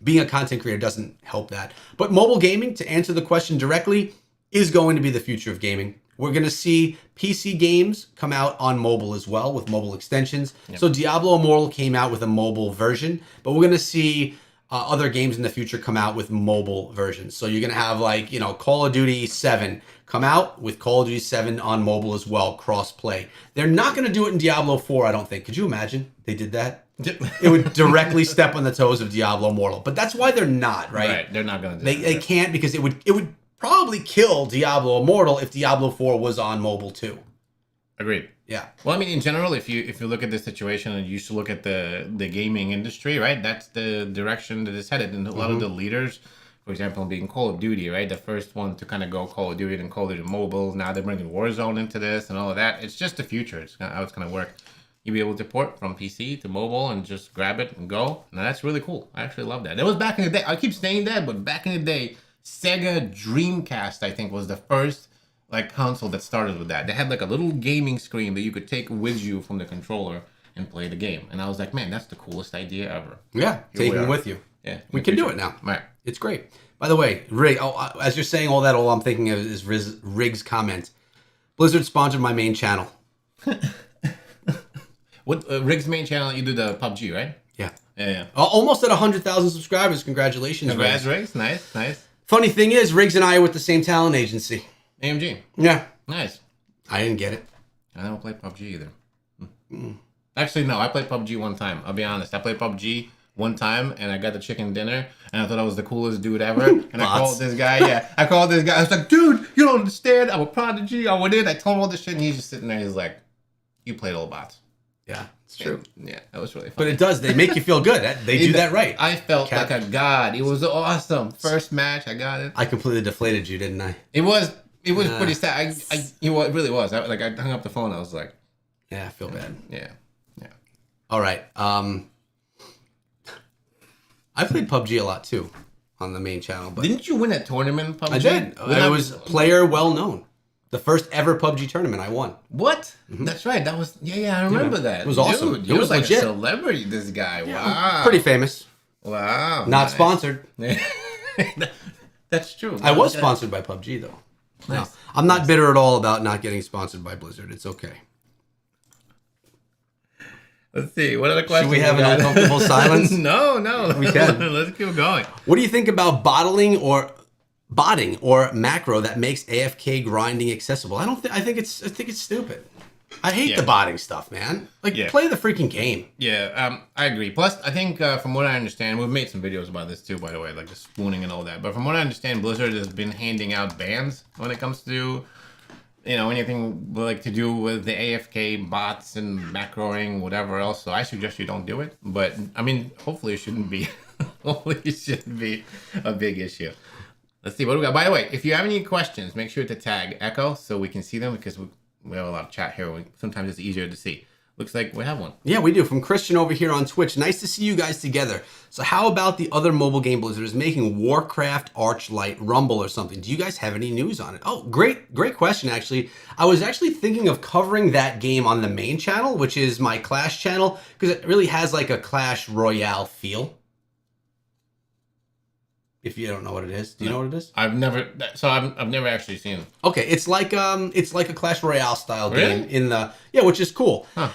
being a content creator doesn't help that. But mobile gaming, to answer the question directly, is going to be the future of gaming. We're going to see PC games come out on mobile as well with mobile extensions. Yep. So Diablo Immortal came out with a mobile version, but we're going to see other games in the future come out with mobile versions. So you're going to have like, you know, Call of Duty 7 come out with Call of Duty 7 on mobile as well, cross-play. They're not going to do it in Diablo 4, I don't think. Could you imagine they did that? It would directly step on the toes of Diablo Immortal. But that's why they're not, right? Right, they're not going to do that. They can't because it would probably kill Diablo Immortal if Diablo 4 was on mobile too. Agreed. Yeah. Well, I mean, in general, if you look at this situation and you should look at the gaming industry, right? That's the direction that it's headed. And a lot of the leaders, for example, being Call of Duty, right? The first one to kind of go Call of Duty and Call of Duty Mobile. Now they're bringing Warzone into this and all of that. It's just the future. It's how it's going to work. you'd be able to port from PC to mobile and just grab it and go. And that's really cool. I actually love that. It was back in the day. I keep saying that, but back in the day, Sega Dreamcast, I think, was the first like console that started with that. They had like a little gaming screen that you could take with you from the controller and play the game. And I was like, man, that's the coolest idea ever. Yeah, taking it with you. Yeah, we can do it now. Right. It's great. By the way, Rig, as you're saying all that, all I'm thinking of is Rig's comment. Blizzard sponsored my main channel. What Rig's main channel? You do the PUBG, right? Yeah. Yeah. Almost at 100,000 subscribers. Congratulations, Congrats, Riggs. Riggs. Nice, nice. Funny thing is, Riggs and I are with the same talent agency. AMG. Yeah. Nice. I didn't get it. I don't play PUBG either. Actually, no. I played PUBG one time. I'll be honest. I played PUBG one time, and I got the chicken dinner, and I thought I was the coolest dude ever. And I called this guy. Yeah, I called this guy. I was like, dude, you don't understand. I'm a prodigy. I went in. I told him all this shit, and he's just sitting there. He's like, you played all bots. Yeah, it's true. And, yeah, that was really fun. But it does. They make you feel good. They do that right. I felt like a god. It was awesome. First match, I got it. I completely deflated you, didn't I? It was pretty sad. It really was. I hung up the phone. I was like, yeah, I feel bad. Yeah. All right. I played PUBG a lot too on the main channel. But didn't you win a tournament in PUBG? I did. I was player well known. The first ever PUBG tournament I won. What? Mm-hmm. That's right. That was I remember that. It was awesome. Dude, it was like legit. A celebrity. This guy. Yeah, wow. pretty famous. Wow. Not sponsored. That's true. I was sponsored by PUBG though. Nice. No, I'm not bitter at all about not getting sponsored by Blizzard. It's okay. Let's see. What other questions? Should we have an uncomfortable silence? No. We can. Let's keep going. What do you think about botting or macro that makes AFK grinding accessible? I think it's stupid. I hate the botting stuff, man. Play the freaking game. Yeah, I agree. Plus, I think from what I understand, we've made some videos about this too, by the way, like the spooning and all that. But from what I understand, Blizzard has been handing out bans when it comes to anything like to do with the AFK bots and macroing, whatever else. So I suggest you don't do it. But I mean, hopefully it shouldn't be. Hopefully it shouldn't be a big issue. Let's see what we got. By the way, if you have any questions, make sure to tag Echo so we can see them because we have a lot of chat here. Sometimes it's easier to see. Looks like we have one. Yeah, we do. From Christian over here on Twitch. Nice to see you guys together. So how about the other mobile game Blizzard is making Warcraft Archlight Rumble or something? Do you guys have any news on it? Oh, great question, actually. I was actually thinking of covering that game on the main channel, which is my Clash channel, because it really has like a Clash Royale feel. If you don't know what it is, do you know what it is? I've never actually seen it. Okay, it's like a Clash Royale style game which is cool. Huh.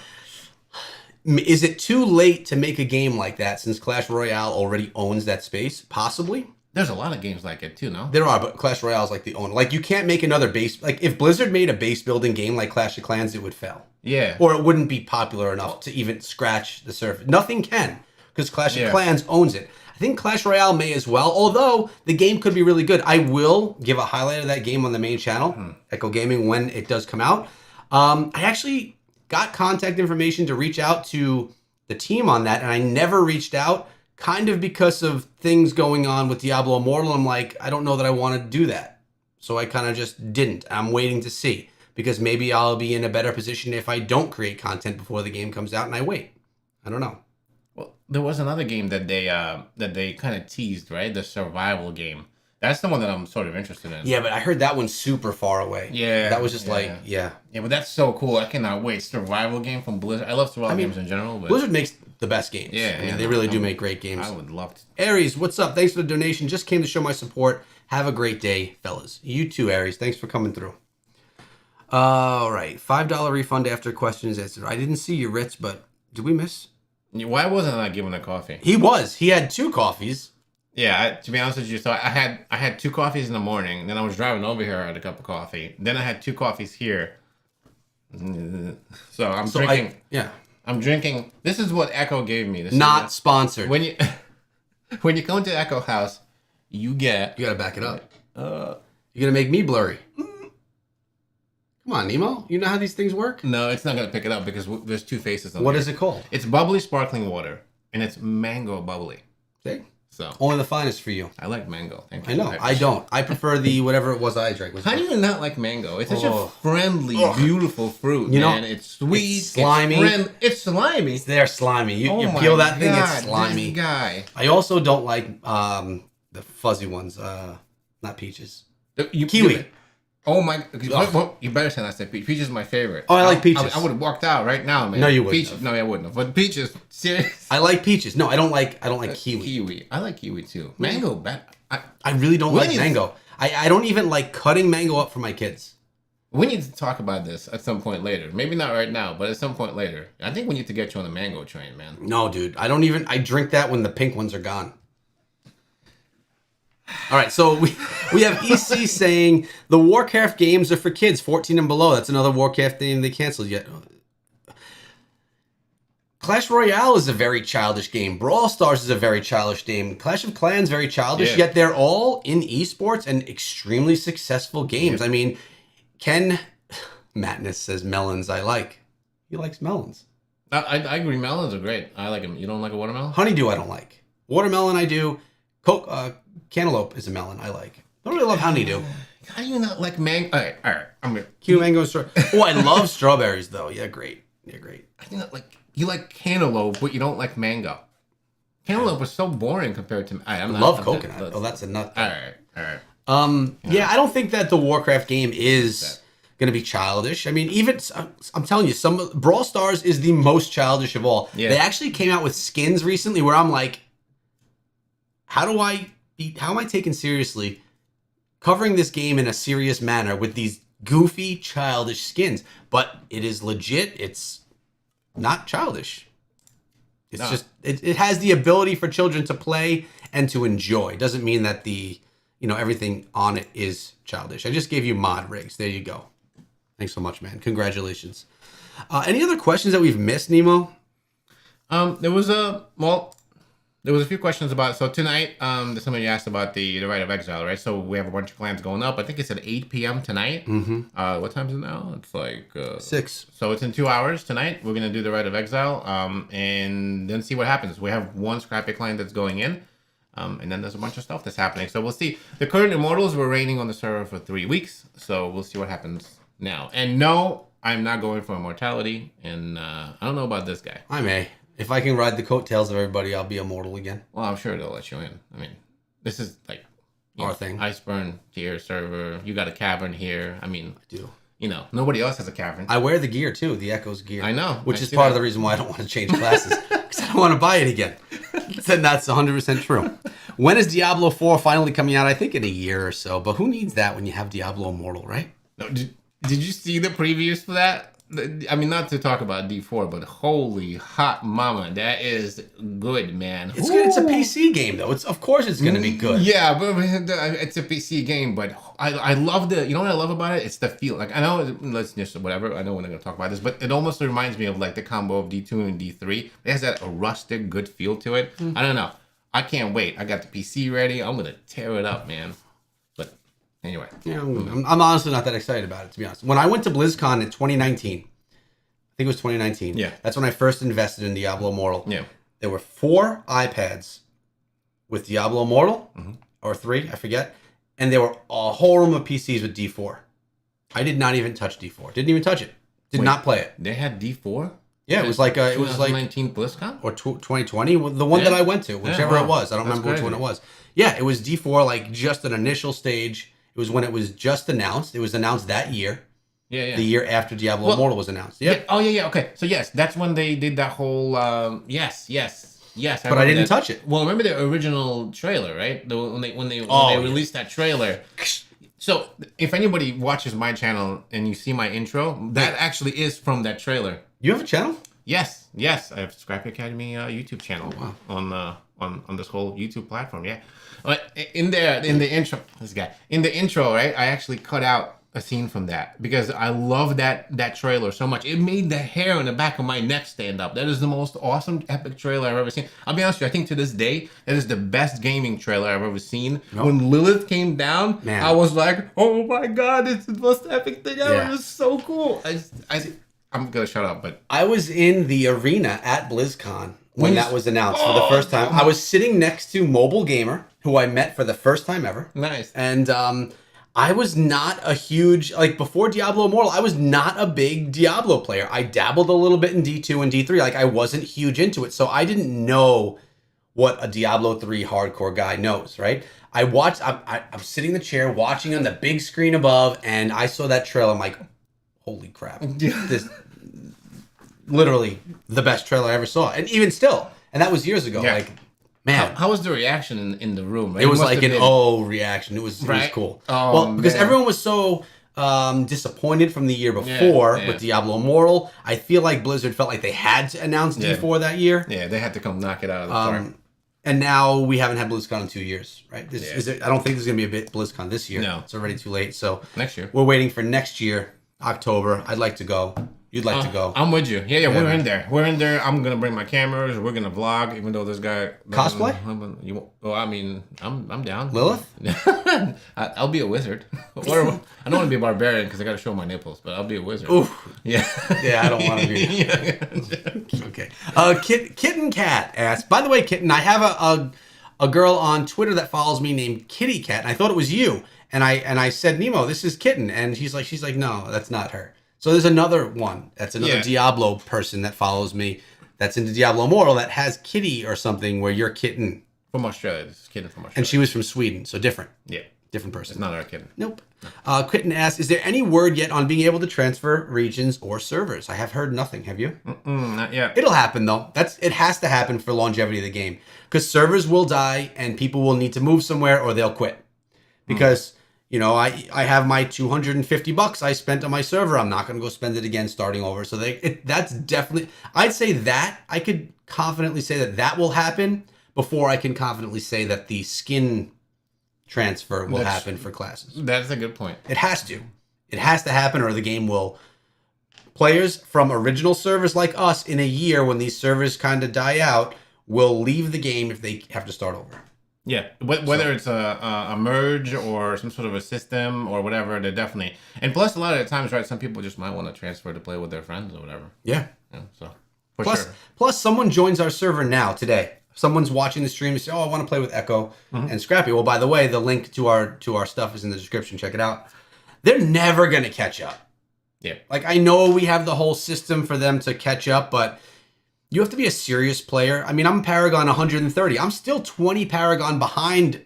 Is it too late to make a game like that since Clash Royale already owns that space? Possibly. There's a lot of games like it too, no? There are, but Clash Royale is like the owner. Like you can't make another base. Like if Blizzard made a base building game like Clash of Clans, it would fail. Yeah. Or it wouldn't be popular enough to even scratch the surface. Nothing can because Clash of Clans owns it. I think Clash Royale may as well, although the game could be really good. I will give a highlight of that game on the main channel, Echo Gaming, when it does come out. I actually got contact information to reach out to the team on that, and I never reached out, kind of because of things going on with Diablo Immortal. I'm like, I don't know that I want to do that. So I kind of just didn't. I'm waiting to see, because maybe I'll be in a better position if I don't create content before the game comes out and I wait. I don't know. Well, there was another game that they kind of teased, right? The survival game. That's the one that I'm sort of interested in. Yeah, but I heard that one's super far away. Yeah. That was just Yeah, but that's so cool. I cannot wait. Survival game from Blizzard. I love survival games in general. But Blizzard makes the best games. Yeah. I mean, they really do make great games. I would love to. Aries, what's up? Thanks for the donation. Just came to show my support. Have a great day, fellas. You too, Aries. Thanks for coming through. All right. $5 refund after question is answered. I didn't see you, Ritz, but did we miss? Why wasn't I given a coffee? He was. He had 2 coffees. Yeah, to be honest with you, so I had 2 coffees in the morning. Then I was driving over here. I had a cup of coffee. Then I had 2 coffees here. So I'm drinking. I'm drinking. This is what Echo gave me. This not sponsored. When you come to Echo House, you get. You gotta back it up. You're gonna make me blurry. Come on, Nemo. You know how these things work? No, it's not gonna pick it up because there's 2 faces on What is it called? It's bubbly sparkling water, and it's mango bubbly. See? So Only the finest for you. I like mango. Thank you. I know. I don't. I prefer the whatever it was I drank. How do you not like mango? It's such a Oh. friendly, beautiful fruit, You know, man. It's sweet. it's slimy. It's slimy. They're slimy. You Oh peel my that thing, it's God, slimy. This guy. I also don't like the fuzzy ones. Not peaches. You, Kiwi. Oh my! Well, you better say I said peach. Peach is my favorite. Oh, I like peaches. I would have walked out right now, man. No, you wouldn't Peach, have. no, I wouldn't have. But peaches, serious. I like peaches. No, I don't like kiwi. Kiwi. I like kiwi too. Mango, I really don't like Please. mango. I don't even like cutting mango up for my kids. We need to talk about this at some point later. Maybe not right now, but at some point later. I think we need to get you on the mango train, man. No, dude. I drink that when the pink ones are gone. All right, so we have EC saying the Warcraft games are for kids 14 and below. That's another Warcraft game they canceled yet. Clash Royale is a very childish game. Brawl Stars is a very childish game. Clash of Clans very childish, yet they're all in esports and extremely successful games. I mean, Ken Matness says melons I like. He likes melons. I agree. Melons are great. I like them. You don't like a watermelon? Honeydew I don't like. Watermelon I do. Cantaloupe is a melon I like. I don't really love honeydew. How do you not like mango? All right. I'm gonna. Kiwi, mango, and strawberry. Oh, I love strawberries though. Yeah, great. Yeah, great. I do not like. You like cantaloupe, but you don't like mango. Cantaloupe was so boring compared to. I love coconut. Oh, that's a nut. All right. Yeah, I don't think that the Warcraft game is going to be childish. I mean, even I'm telling you, some Brawl Stars is the most childish of all. Yeah. They actually came out with skins recently where I'm like, how am I taken seriously covering this game in a serious manner with these goofy, childish skins? But it is legit. It's not childish. It's just it has the ability for children to play and to enjoy. Doesn't mean that everything on it is childish. I just gave you mod rigs. There you go. Thanks so much, man. Congratulations. Any other questions that we've missed, Nemo? There was a few questions about. So tonight, somebody asked about the Rite of Exile, right? So we have a bunch of clans going up. I think it's at 8 p.m. tonight. Mm-hmm. What time is it now? It's like 6. So it's in 2 hours tonight. We're gonna do the Rite of Exile, and then see what happens. We have one scrappy clan that's going in. And then there's a bunch of stuff that's happening. So we'll see. The current Immortals were reigning on the server for 3 weeks. So we'll see what happens now. And no, I'm not going for Immortality. And I don't know about this guy. I may. If I can ride the coattails of everybody, I'll be immortal again. Well, I'm sure they'll let you in. I mean, this is like our thing. Iceburn tier server. You got a cavern here. I mean, I do. Nobody else has a cavern. I wear the gear too, the Echo's gear. I know. Which is part of the reason why I don't want to change classes. Because I don't want to buy it again. And that's 100% true. When is Diablo 4 finally coming out? I think in a year or so. But who needs that when you have Diablo Immortal, right? No, did you see the previews for that? I mean, not to talk about D4, but holy hot mama, that is good, man. It's good. It's a PC game, though. Of course it's going to be good. Yeah, but it's a PC game, but I love what I love about it? It's the feel. Like, I know, let's just, whatever, I know we're not going to talk about this, but it almost reminds me of, like, the combo of D2 and D3. It has that rustic, good feel to it. I don't know. I can't wait. I got the PC ready. I'm going to tear it up, man. But anyway. Yeah, I'm honestly not that excited about it, to be honest. When I went to BlizzCon in 2019, I think it was 2019. Yeah. That's when I first invested in Diablo Immortal. Yeah. There were 4 iPads with Diablo Immortal, or 3, I forget. And there were a whole room of PCs with D4. I did not even touch D4. Didn't even touch it. Did not play it. They had D4? Yeah, it was like 2019 BlizzCon or 2020, the one that I went to, whichever it was. I don't remember which one it was. Yeah, it was D4, like just an initial stage. It was when it was just announced. It was announced that year. Yeah. The year after Diablo Immortal was announced. Yep. Oh, yeah. Okay. So, yes, that's when they did that whole, yes. But I didn't touch it. Well, remember the original trailer, right? When they released that trailer. So, if anybody watches my channel and you see my intro, that actually is from that trailer. You have a channel? Yes. I have Scrappy Academy YouTube channel on this whole YouTube platform. Yeah. But in the intro, right? I actually cut out a scene from that because I love that trailer so much. It made the hair on the back of my neck stand up. That is the most awesome, epic trailer I've ever seen. I'll be honest with you, I think to this day, that is the best gaming trailer I've ever seen. Nope. When Lilith came down, man. I was like, oh my God, it's the most epic thing ever. Yeah. It was so cool. I'm going to shut up, but... I was in the arena at BlizzCon when that was announced for the first time. I was sitting next to Mobile Gamer, who I met for the first time ever. Nice. And I was not a huge, like before Diablo Immortal, I was not a big Diablo player. I dabbled a little bit in D2 and D3. Like I wasn't huge into it. So I didn't know what a Diablo 3 hardcore guy knows, right? I watched, I'm sitting in the chair watching on the big screen above, and I saw that trailer. I'm like, holy crap. This literally the best trailer I ever saw. And even still, and that was years ago. Yeah. Like, man. How was the reaction in the room? Right? It was like an oh reaction. It was cool. Oh, well, because man. everyone was so disappointed from the year before with Diablo Immortal. I feel like Blizzard felt like they had to announce D4 that year. Yeah, they had to come knock it out of the park. And now we haven't had BlizzCon in 2 years, right? I don't think there's going to be a BlizzCon this year. No. It's already too late. So next year. We're waiting for next year, October. I'd like to go. You'd like to go. I'm with you. Yeah, we're in there. We're in there. I'm going to bring my cameras. We're going to vlog, even though this guy... Cosplay? I mean, I'm down. Lilith? I'll be a wizard. Or I don't want to be a barbarian because I got to show my nipples, but I'll be a wizard. Oof. Yeah. Yeah, I don't want to be. Okay. Kitten Cat asked, by the way, Kitten, I have a girl on Twitter that follows me named Kitty Cat, and I thought it was you. And I said, Nemo, this is Kitten. And she's like, no, that's not her. So there's another one. That's another Diablo person that follows me that's into Diablo Immortal that has Kitty or something where you're Kitten. From Australia. This is Kitten from Australia. And she was from Sweden, so different. Yeah. Different person. It's not our Kitten. Nope. Kitten asks, is there any word yet on being able to transfer regions or servers? I have heard nothing. Have you? Not yet. It'll happen, though. It has to happen for longevity of the game. Because servers will die and people will need to move somewhere or they'll quit. Because... You know, I have my $250 I spent on my server. I'm not going to go spend it again starting over. So that's definitely, I'd say that I could confidently say that will happen before I can confidently say that the skin transfer will happen for classes. That's a good point. It has to. It has to happen or the game will. Players from original servers like us in a year when these servers kind of die out will leave the game if they have to start over. Yeah, whether it's a merge or some sort of a system or whatever, they're definitely... And plus, a lot of the times, right, some people just might want to transfer to play with their friends or whatever. Yeah. So, plus, someone joins our server now, today. Someone's watching the stream and say, oh, I want to play with Echo and Scrappy. Well, by the way, the link to our stuff is in the description. Check it out. They're never going to catch up. Yeah. Like, I know we have the whole system for them to catch up, but... You have to be a serious player. I mean, I'm Paragon 130. I'm still 20 Paragon behind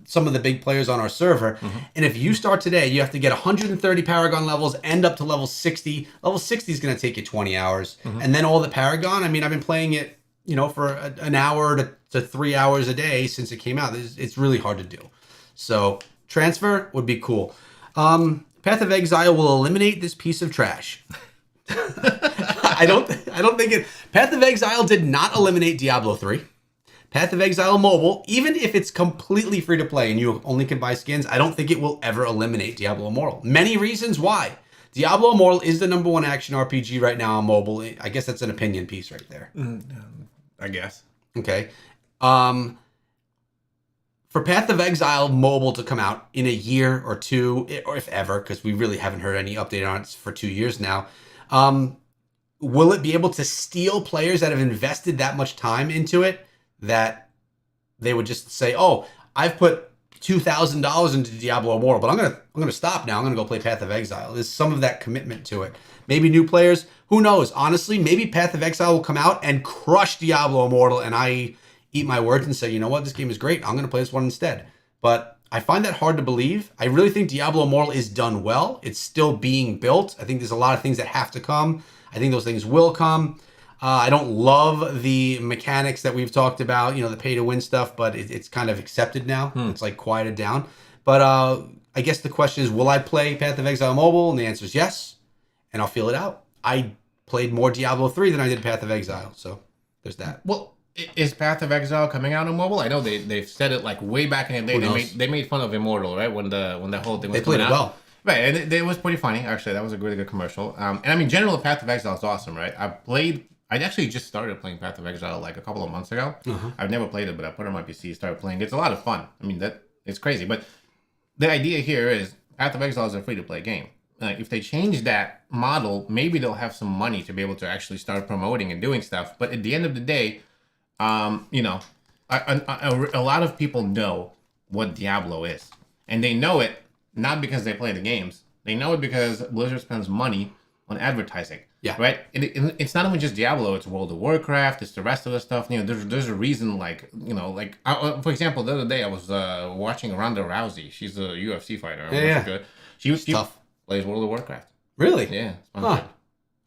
some of the big players on our server. And if you start today, you have to get 130 Paragon levels, end up to level 60. Level 60 is going to take you 20 hours. And then all the Paragon, I mean, I've been playing it, you know, for an hour to 3 hours a day since it came out. It's really hard to do. So transfer would be cool. Path of Exile will eliminate this piece of trash. I don't think it. Path of Exile did not eliminate Diablo 3. Path of Exile Mobile, even if it's completely free to play and you only can buy skins, I don't think it will ever eliminate Diablo Immortal. Many reasons why. Diablo Immortal is the #1 action RPG right now on mobile. I guess that's an opinion piece right there. I guess. Okay. For Path of Exile Mobile to come out in a year or two, or if ever, because we really haven't heard any update on it for 2 years now, will it be able to steal players that have invested that much time into it that they would just say, oh, I've put $2,000 into Diablo Immortal, but I'm gonna stop now. I'm gonna go play Path of Exile. There's some of that commitment to it. Maybe new players, who knows? Honestly, maybe Path of Exile will come out and crush Diablo Immortal, and I eat my words and say, you know what, this game is great. I'm gonna play this one instead. But I find that hard to believe. I really think Diablo Immortal is done well. It's still being built. I think there's a lot of things that have to come. I think those things will come. I don't love the mechanics that we've talked about, you know, the pay-to-win stuff, but it's kind of accepted now. It's like quieted down. But I guess the question is, will I play Path of Exile Mobile? And the answer is yes, and I'll feel it out. I played more Diablo 3 than I did Path of Exile, so there's that. Well, is Path of Exile coming out on mobile? I know they've said it like way back in the day. They made fun of Immortal, right? When the whole thing was they played it well. Right, and it was pretty funny, actually. That was a really good commercial. And I mean, general Path of Exile is awesome, right? I actually just started playing Path of Exile like a couple of months ago. I've never played it, but I put it on my PC, started playing. It's a lot of fun. I mean, it's crazy. But the idea here is Path of Exile is a free-to-play game. If they change that model, maybe they'll have some money to be able to actually start promoting and doing stuff. But at the end of the day, You know, a lot of people know what Diablo is, and they know it not because they play the games. They know it because Blizzard spends money on advertising. Yeah. Right. It's not even just Diablo. It's World of Warcraft. It's the rest of the stuff. You know, there's a reason. Like, you know, like for example, the other day I was watching Ronda Rousey. She's a UFC fighter. Yeah. Good. She tough. Plays World of Warcraft. Really? Yeah. Huh.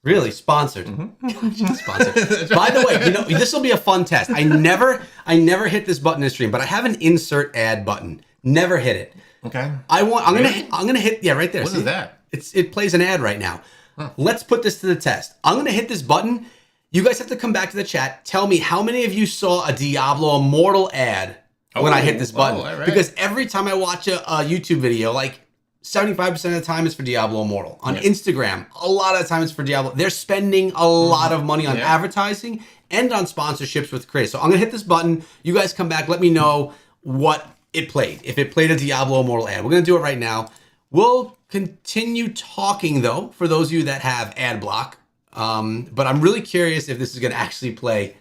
Really? Sponsored. Sponsored. By the way, you know, this will be a fun test. I never hit this button in stream, but I have an insert ad button. Never hit it. Okay. I'm gonna hit right there. What is that? It plays an ad right now. Huh. Let's put this to the test. I'm gonna hit this button. You guys have to come back to the chat. Tell me how many of you saw a Diablo Immortal ad when I hit this button. Right. Because every time I watch a YouTube video, like 75% of the time it's for Diablo Immortal. On Instagram, a lot of the time it's for Diablo. They're spending a lot of money on advertising and on sponsorships with creators. So I'm going to hit this button. You guys come back. Let me know what it played. If it played a Diablo Immortal ad. We're going to do it right now. We'll continue talking, though, for those of you that have ad block. But I'm really curious if this is going to actually play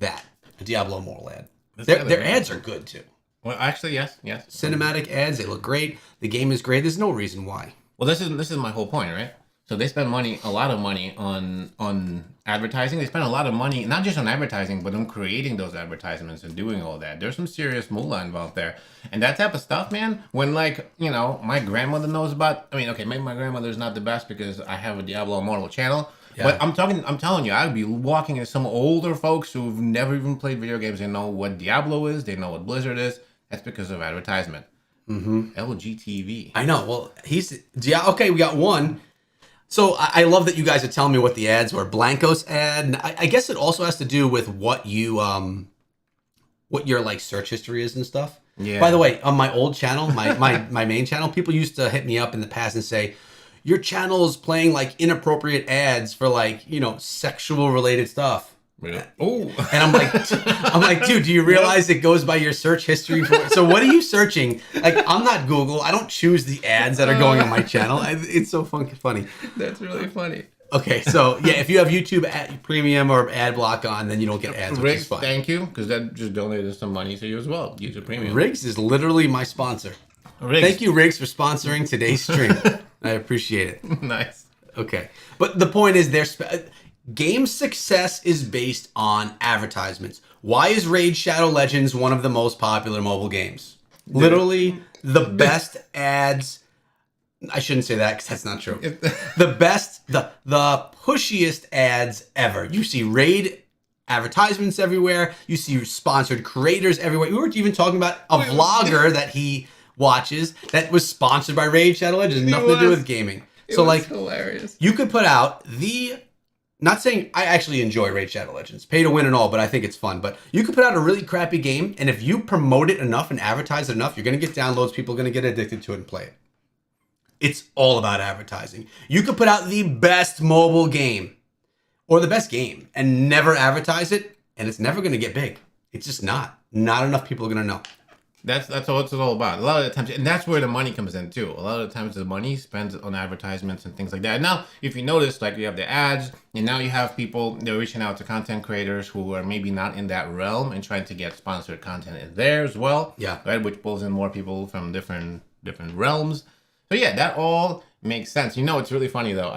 a Diablo Immortal ad. Their ads are good, too. Well, actually, yes. Cinematic ads, they look great. The game is great. There's no reason why. Well, this is my whole point, right? So they spend a lot of money on advertising. They spend a lot of money, not just on advertising, but on creating those advertisements and doing all that. There's some serious moolah involved there. And that type of stuff, man, when, like, you know, my grandmother knows about, I mean, okay, maybe my grandmother's not the best because I have a Diablo Immortal channel. Yeah. But I'm telling you, I'd be walking into some older folks who've never even played video games. They know what Diablo is. They know what Blizzard is. That's because of advertisement. LGTV. I know. Well, okay, we got one. So I love that you guys are telling me what the ads were. Blanco's ad. And I guess it also has to do with what your like search history is and stuff. Yeah. By the way, on my old channel, my main channel, people used to hit me up in the past and say, your channel is playing like inappropriate ads for like, you know, sexual related stuff. Really? Oh, and I'm like, dude, do you realize it goes by your search history? So what are you searching? Like, I'm not Google. I don't choose the ads that are going on my channel. It's so funny. That's really funny. Okay, so yeah, if you have YouTube Premium or ad block on, then you don't get ads. Riggs, which is fine. Thank you, because that just donated some money to you as well. YouTube Premium. Riggs is literally my sponsor. Riggs. Thank you, Riggs, for sponsoring today's stream. I appreciate it. Nice. Okay, but the point is, game success is based on advertisements. Why is Raid Shadow Legends one of the most popular mobile games? Literally the best ads. I shouldn't say that because that's not true. The best, the pushiest ads ever. You see Raid advertisements everywhere. You see sponsored creators everywhere. We were even talking about a vlogger that he watches that was sponsored by Raid Shadow Legends. Nothing to do with gaming. So like, hilarious. You could put out not saying I actually enjoy Raid Shadow Legends, pay to win and all, but I think it's fun. But you could put out a really crappy game, and if you promote it enough and advertise it enough, you're going to get downloads, people are going to get addicted to it and play it. It's all about advertising. You could put out the best mobile game, or the best game, and never advertise it, and it's never going to get big. It's just not. Not enough people are going to know. That's what it's all about. A lot of the times, and that's where the money comes in too. A lot of the times the money spent on advertisements and things like that. Now, if you notice, like you have the ads, and now you have people, they're reaching out to content creators who are maybe not in that realm and trying to get sponsored content in there as well. Yeah. Right, which pulls in more people from different realms. So yeah, that all makes sense. You know, it's really funny though.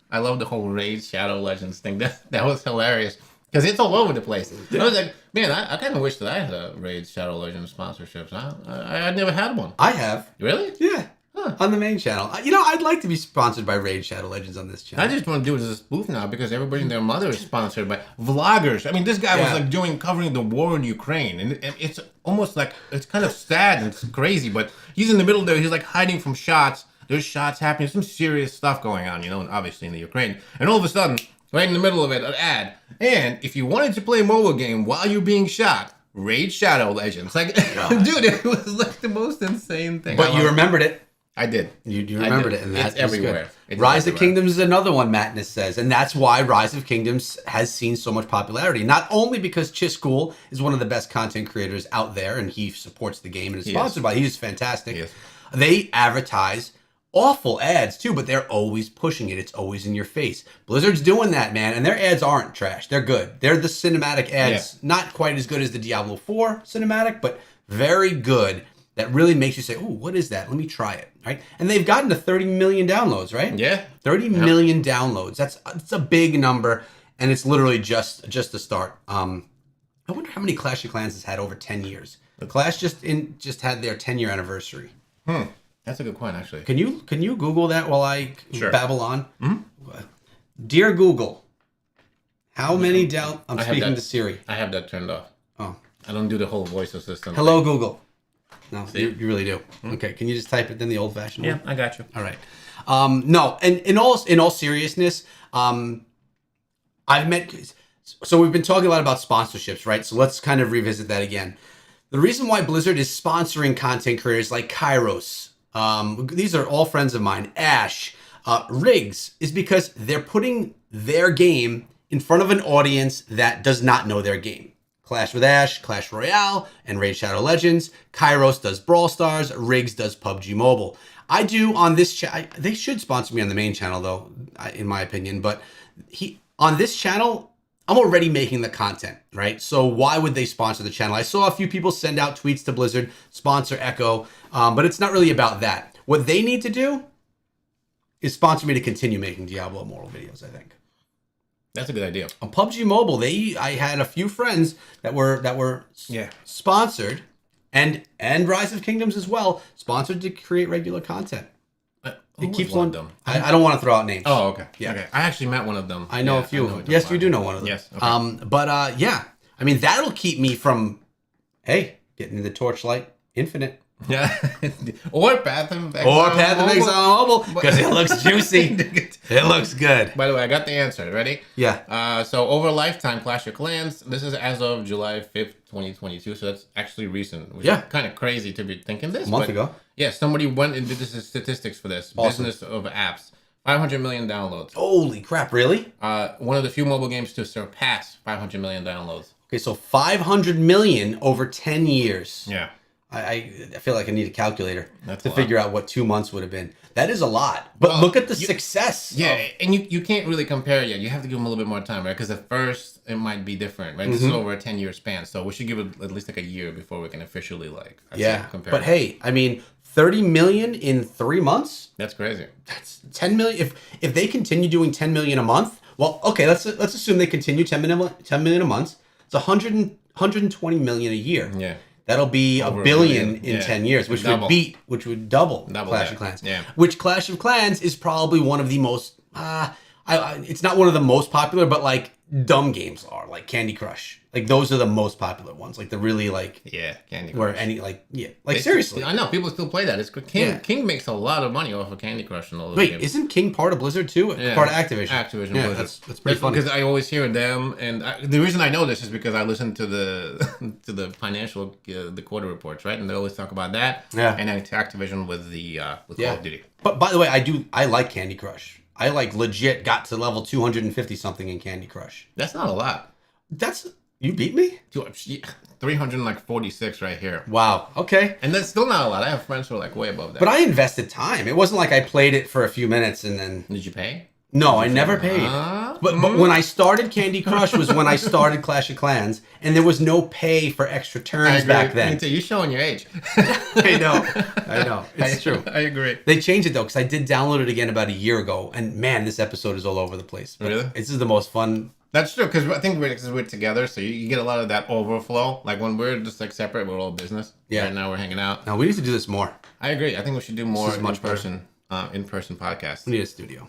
I love the whole Raid Shadow Legends thing. That was hilarious. Because it's all over the place. I was like, man, I kind of wish that I had a Raid Shadow Legends sponsorships. I never had one. I have. Really? Yeah. Huh. On the main channel. You know, I'd like to be sponsored by Raid Shadow Legends on this channel. I just want to do it as a spoof now because everybody and their mother is sponsored by vloggers. I mean, this guy was like covering the war in Ukraine. And it's almost like, it's kind of sad and it's crazy. But he's in the middle there. He's like hiding from shots. There's shots happening. Some serious stuff going on, you know, and obviously in the Ukraine. And all of a sudden, right in the middle of it, an ad. And if you wanted to play a mobile game while you're being shot, Raid Shadow Legends. Like, dude, it was like the most insane thing. But you remembered it. I did. You remembered it. And that's everywhere. Rise of Kingdoms is another one, Madness says. And that's why Rise of Kingdoms has seen so much popularity. Not only because Chiskool is one of the best content creators out there, and he supports the game and is sponsored by it. He's fantastic. They advertise awful ads too, but they're always pushing it. It's always in your face. Blizzard's doing that, man, and their ads aren't trash. They're good. They're the cinematic ads, not quite as good as the Diablo 4 cinematic, but very good. That really makes you say, "Oh, what is that? Let me try it." Right? And they've gotten to 30 million downloads, right? Yeah. 30 million downloads. That's a big number, and it's literally just the start. I wonder how many Clash of Clans has had over 10 years. The Clash just had their 10-year anniversary. That's a good point, actually. Can you Google that while I babble on? Mm-hmm. Dear Google, how many down? I'm speaking to Siri. I have that turned off. Oh, I don't do the whole voice assistant. Hello, Google. No, See? you really do. Okay, can you just type it then the old-fashioned way? I got you. All right. No, and in all seriousness, I've met. So we've been talking a lot about sponsorships, right? So let's kind of revisit that again. The reason why Blizzard is sponsoring content creators like Kairos, these are all friends of mine, Ash, Riggs, is because they're putting their game in front of an audience that does not know their game. Clash with Ash, Clash Royale, and Raid Shadow Legends. Kairos does Brawl Stars. Riggs does PUBG Mobile. I do on this channel. They should sponsor me on the main channel, though, in my opinion. But on this channel, I'm already making the content, right? So why would they sponsor the channel? I saw a few people send out tweets to Blizzard, sponsor Echo, but it's not really about that. What they need to do is sponsor me to continue making Diablo Immortal videos, I think. That's a good idea. On PUBG Mobile, I had a few friends that were sponsored, and Rise of Kingdoms as well, sponsored to create regular content. It keeps one on. of them? I don't want to throw out names. Oh, okay. Yeah. Okay. I actually met one of them. I know a few of them. Yes, you do know one of them. Yes. Okay. But yeah, I mean that'll keep me from, getting the Torchlight Infinite. Yeah. Or Path of Exile. Or Path of Exile on mobile, because it looks juicy. It looks good. By the way, I got the answer. Ready? Yeah. So over lifetime, Clash of Clans. This is as of July 5th, 2022. So that's actually recent. Which is kind of crazy to be thinking this. A month ago. Yeah, somebody went and did the statistics for this. Awesome. Business of apps. 500 million downloads. Holy crap! Really? One of the few mobile games to surpass 500 million downloads. Okay, so 500 million over 10 years. Yeah. I feel like I need a calculator to a lot. figure out what 2 months would have been. That is a lot. But look at the success. Yeah, and you can't really compare it yet. You have to give them a little bit more time, right? Because at first, it might be different, right? This is over a 10-year span. So we should give it at least like a year before we can officially compare. But hey, I mean, 30 million in 3 months? That's crazy. That's 10 million. If they continue doing 10 million a month, well, okay, let's assume they continue 10 million a month. It's 120 million a year. Yeah. That'll be Over $1 billion in 10 years, which would double Clash of Clans. Yeah. Which Clash of Clans is probably one of the most, it's not one of the most popular, but like dumb games are, like Candy Crush. Like those are the most popular ones. Like the really Candy Crush. where seriously. I know people still play that. It's good. King makes a lot of money off of Candy Crush and all those Wait, games. isn't King part of Blizzard too? Yeah. Part of Activision. Activision Yeah, Blizzard. that's pretty funny. Because I always hear them, and the reason I know this is because I listen to the to the financial the quarter reports, right? And they always talk about that. Yeah. And then to Activision with the Call of Duty. But by the way, I like Candy Crush. I legit got to level 250 something in Candy Crush. That's not a lot. You beat me? 346 right here. Wow. Okay. And that's still not a lot. I have friends who are like way above that. But I invested time. It wasn't like I played it for a few minutes and then. Did you pay? No, I never paid. But when I started Candy Crush was when I started Clash of Clans, and there was no pay for extra turns back then. You're showing your age. I know. It's true. I agree. They changed it though, because I did download it again about a year ago, and man, this episode is all over the place. But really? This is the most fun. That's true, because I think we're together, so you get a lot of that overflow. Like when we're just like separate, we're all business. Yeah. Right now we're hanging out. Now we need to do this more. I agree. I think we should do more much in-person podcasts. We need a studio.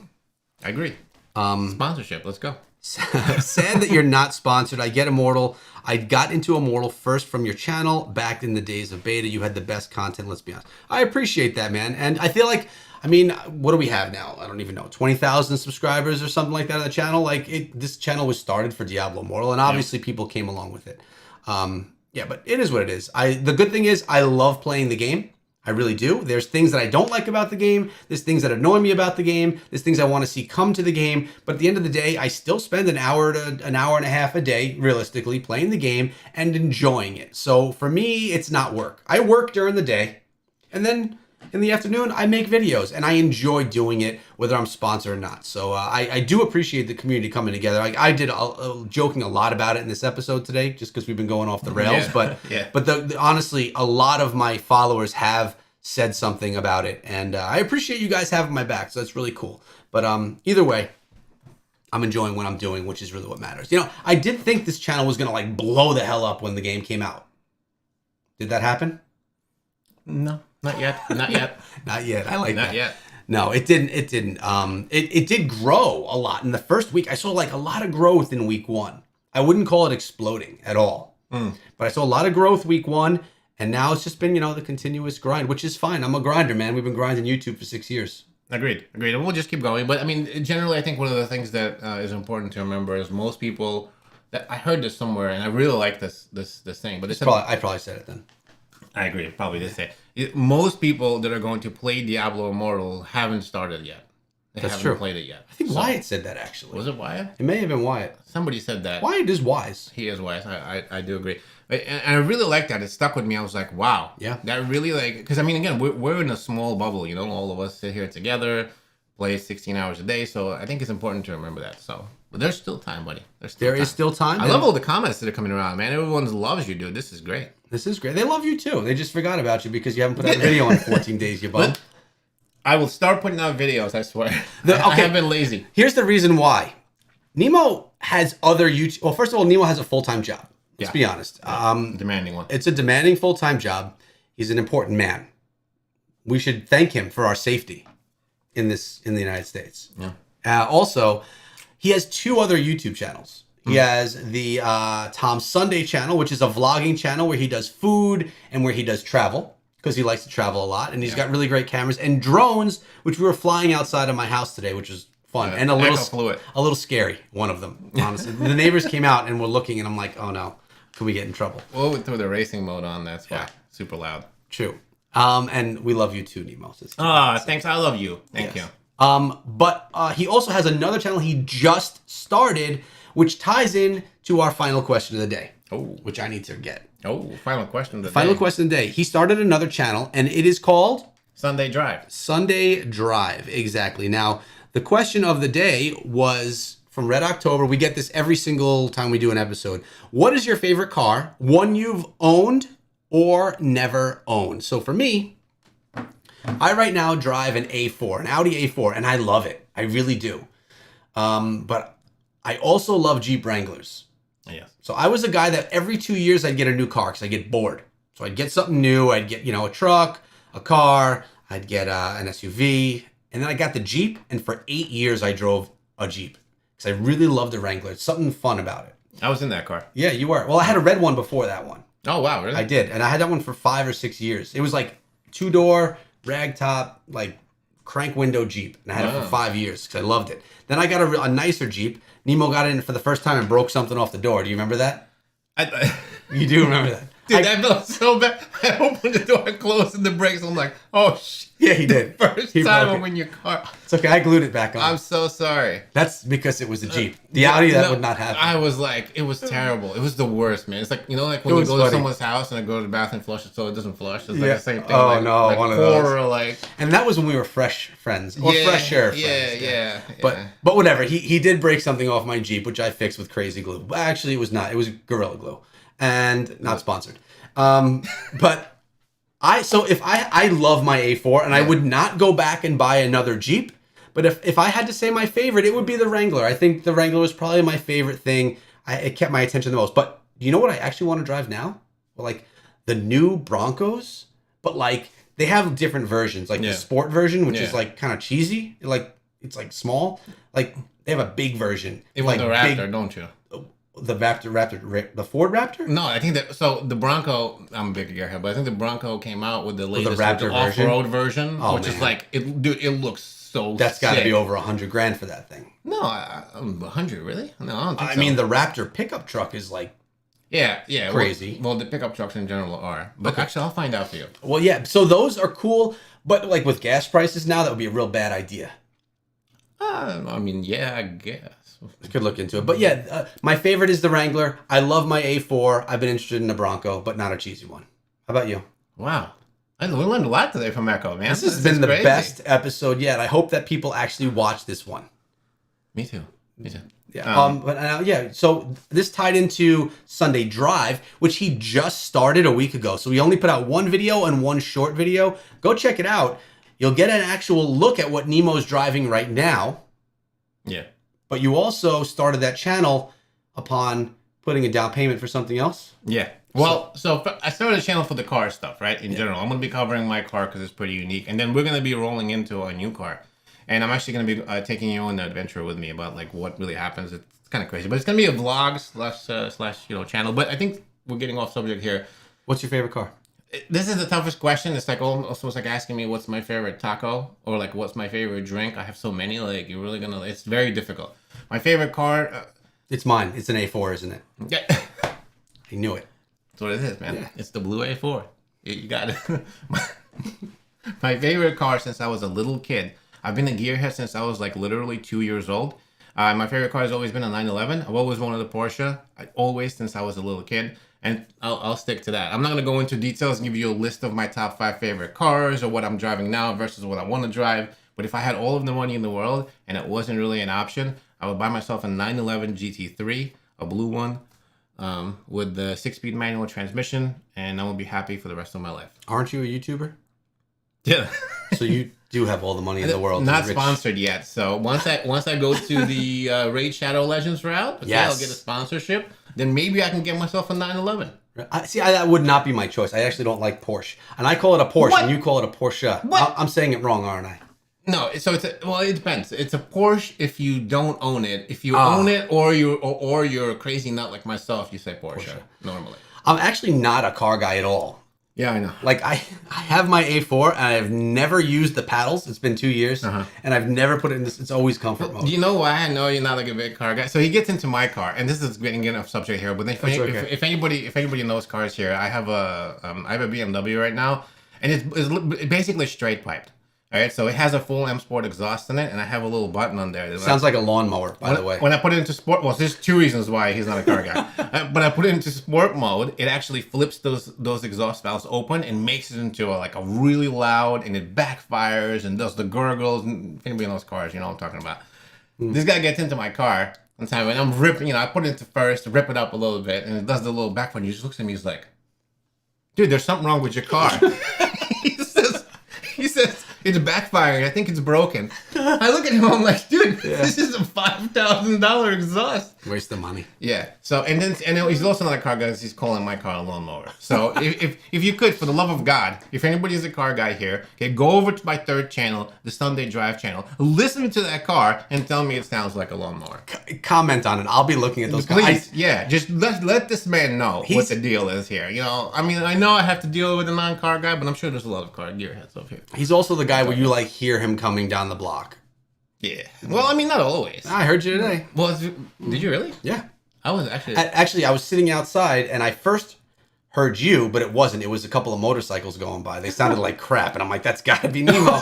I agree. Sponsorship. Let's go. Sad that you're not sponsored. I get Immortal. I got into Immortal first from your channel back in the days of beta. You had the best content, let's be honest. I appreciate that, man. And I feel like, I mean, what do we have now? I don't even know. 20,000 subscribers or something like that on the channel. This channel was started for Diablo Immortal, and obviously people came along with it. But it is what it is. The good thing is I love playing the game. I really do. There's things that I don't like about the game. There's things that annoy me about the game. There's things I want to see come to the game. But at the end of the day, I still spend an hour to an hour and a half a day, realistically, playing the game and enjoying it. So for me, it's not work. I work during the day. And then in the afternoon, I make videos, and I enjoy doing it, whether I'm sponsored or not. So I do appreciate the community coming together. Like I did joking a lot about it in this episode today, just because we've been going off the rails. Yeah. But honestly, a lot of my followers have said something about it, and I appreciate you guys having my back. So that's really cool. But either way, I'm enjoying what I'm doing, which is really what matters. You know, I did think this channel was gonna like blow the hell up when the game came out. Did that happen? No, not yet. Not yet. Not yet. I like that. Not yet. No, it didn't. It didn't. It did grow a lot in the first week. I saw like a lot of growth in week 1. I wouldn't call it exploding at all, but I saw a lot of growth week 1, and now it's just been the continuous grind, which is fine. I'm a grinder, man. We've been grinding YouTube for 6 years. Agreed. And we'll just keep going. But I mean, generally, I think one of the things that is important to remember is most people. That I heard this somewhere, and I really like this thing. But I probably said it then. I agree. Probably did say most people that are going to play Diablo Immortal haven't started yet. They That's haven't true. played it yet. I think Wyatt said that actually. Was it Wyatt? It may have been Wyatt. Somebody said that. Wyatt is wise. He is wise. I do agree. And I really like that. It stuck with me. I was like, wow. Yeah. That really because I mean, again, we're in a small bubble. All of us sit here together, play 16 hours a day. So I think it's important to remember that. So. But there's still time, buddy. There is still time. I love all the comments that are coming around, man. Everyone loves you, dude. This is great. This is great. They love you too. They just forgot about you because you haven't put out a video in 14 days, you bum. I will start putting out videos, I swear. I have been lazy. Here's the reason why. Nemo has other YouTube... Well, first of all, Nemo has a full-time job. Let's be honest. Demanding one. It's a demanding full-time job. He's an important man. We should thank him for our safety in the United States. Yeah. Also, he has 2 other YouTube channels. He has the Tom Sunday channel, which is a vlogging channel where he does food and where he does travel, because he likes to travel a lot. And he's got really great cameras and drones, which we were flying outside of my house today, which was fun and a little scary. One of them, honestly. The neighbors came out and were looking, and I'm like, oh no, can we get in trouble? Well, we threw the racing mode on. That's why. Super loud. True. And we love you too, Nemo. Thanks. I love you. Thank you. But he also has another channel he just started, which ties in to our final question of the day. Oh, which I need to get. Oh, final question of the day. Final question of the day. He started another channel, and it is called Sunday Drive. Sunday Drive, exactly. Now, the question of the day was from Red October. We get this every single time we do an episode. What is your favorite car? One you've owned or never owned? So for me, I right now drive an A4, an Audi A4, and I love it. I really do. But I also love Jeep Wranglers. Yes. So I was a guy that every 2 years I'd get a new car because I get bored. So I'd get something new. I'd get, a truck, a car. I'd get an SUV. And then I got the Jeep. And for 8 years, I drove a Jeep because I really loved the Wrangler. It's something fun about it. I was in that car. Yeah, you were. Well, I had a red one before that one. Oh, wow. Really? I did. And I had that one for 5 or 6 years. It was like 2-door, ragtop, like crank window Jeep. And I had it for 5 years because I loved it. Then I got a nicer Jeep. Nemo got in for the first time and broke something off the door. Do you remember that? You do remember that? Dude, that felt so bad. I opened the door, closed the brakes. I'm like, oh, shit. Yeah, he did. First time I'm in your car. It's okay. I glued it back on. I'm so sorry. That's because it was a Jeep. The Audi, that would not happen. I was like, it was terrible. It was the worst, man. It's like, like when you go to someone's house and I go to the bathroom and flush it so it doesn't flush. It's like the same thing. Oh, no. Like one of those. And that was when we were fresh friends. Or fresher friends. Yeah. But whatever. He did break something off my Jeep, which I fixed with crazy glue. Actually, it was not. It was Gorilla Glue. And not sponsored. But I love my A4 and I would not go back and buy another Jeep. But if I had to say my favorite, it would be the Wrangler. I think the Wrangler was probably my favorite thing. It kept my attention the most. But you know what I actually want to drive now? Well, like the new Broncos, but like they have different versions. Like the sport version, which is like kind of cheesy. Like it's like small. Like they have a big version. You want the Raptor, don't you? The the Ford Raptor? No, I think the Bronco. I'm a big gearhead, but I think the Bronco came out with the latest Raptor off-road version, oh, which is like dude, it looks so. That's got to be over $100,000 for that thing. No, 100 really? No, I don't think so. I mean, the Raptor pickup truck is like crazy. Well, the pickup trucks in general are, but actually, I'll find out for you. Well, yeah. So those are cool, but like with gas prices now, that would be a real bad idea. I mean, yeah, I guess. I could look into it. But yeah, my favorite is the Wrangler. I love my A4. I've been interested in a Bronco, but not a cheesy one. How about you? Wow. We learned a lot today from Echo, man. This has been the best episode yet. I hope that people actually watch this one. Me too. Yeah. So this tied into Sunday Drive, which he just started a week ago. So we only put out one video and one short video. Go check it out. You'll get an actual look at what Nemo's driving right now. Yeah. But you also started that channel upon putting a down payment for something else. Yeah. Well, so I started a channel for the car stuff, right? In general, I'm going to be covering my car because it's pretty unique. And then we're going to be rolling into a new car. And I'm actually going to be taking you on an adventure with me about like what really happens. It's kind of crazy, but it's going to be a vlog slash channel. But I think we're getting off subject here. What's your favorite car? This is the toughest question. It's like almost like asking me what's my favorite taco or like what's my favorite drink. I have so many. Like you're really gonna. It's very difficult. My favorite car. It's mine. It's an A4, isn't it? Yeah. I knew it. That's what it is, man. Yeah. It's the blue A4. You got it. My favorite car since I was a little kid. I've been a gearhead since I was like literally 2 years old. My favorite car has always been a 911. I've always wanted a Porsche. Always since I was a little kid. And I'll stick to that. I'm not going to go into details and give you a list of my top 5 favorite cars or what I'm driving now versus what I want to drive. But if I had all of the money in the world and it wasn't really an option, I would buy myself a 911 GT3, a blue one, with the 6-speed manual transmission, and I will be happy for the rest of my life. Aren't you a YouTuber? Yeah. So you do have all the money in the world. Not sponsored yet. So once I go to the Raid Shadow Legends route, okay, yes. I'll get a sponsorship. Then maybe I can get myself a 911. That would not be my choice. I actually don't like Porsche. And I call it a Porsche, What? and you call it a Porsche. What? I'm saying it wrong, aren't I? No, so it depends. It's a Porsche if you don't own it. If you own it, or you're a crazy nut like myself, you say Porsche. Normally. I'm actually not a car guy at all. Yeah, I know. Like I have my A4 and I've never used the paddles. It's been 2 years and I've never put it in this. It's always comfort mode. You know why I know you're not like a big car guy? So he gets into my car, and this is getting off subject here. But then if anybody knows cars here, I have a BMW right now, and it's basically straight piped. All right, so it has a full M Sport exhaust in it, and I have a little button on there. Sounds like a lawnmower, by the way. When I put it into sport, well, there's 2 reasons why he's not a car guy. But I put it into sport mode, it actually flips those exhaust valves open and makes it into a really loud, and it backfires and does the gurgles. And if anybody knows cars, you know what I'm talking about. This guy gets into my car one time, and I'm ripping, I put it into first, rip it up a little bit, and it does the little backfire, and he just looks at me, he's like, dude, there's something wrong with your car. He says, it's backfiring. I think it's broken. I look at him. I'm like, dude, this is a $5,000 exhaust. Waste of money. Yeah. So and he's also not a car guy. He's calling my car a lawnmower. So if you could, for the love of God, if anybody's a car guy here, okay, go over to my third channel, the Sunday Drive channel, listen to that car, and tell me it sounds like a lawnmower. Comment on it. I'll be looking at those. Please, just let this man know what the deal is here. I mean, I know I have to deal with a non-car guy, but I'm sure there's a lot of car gearheads over here. He's also the guy where you hear him coming down the block. Yeah. Well, I mean, not always. I heard you today. Well, did you really? Yeah. I was actually. I was sitting outside and I first heard you, but it wasn't. It was a couple of motorcycles going by. They sounded like crap, and I'm like, "That's got to be Nemo."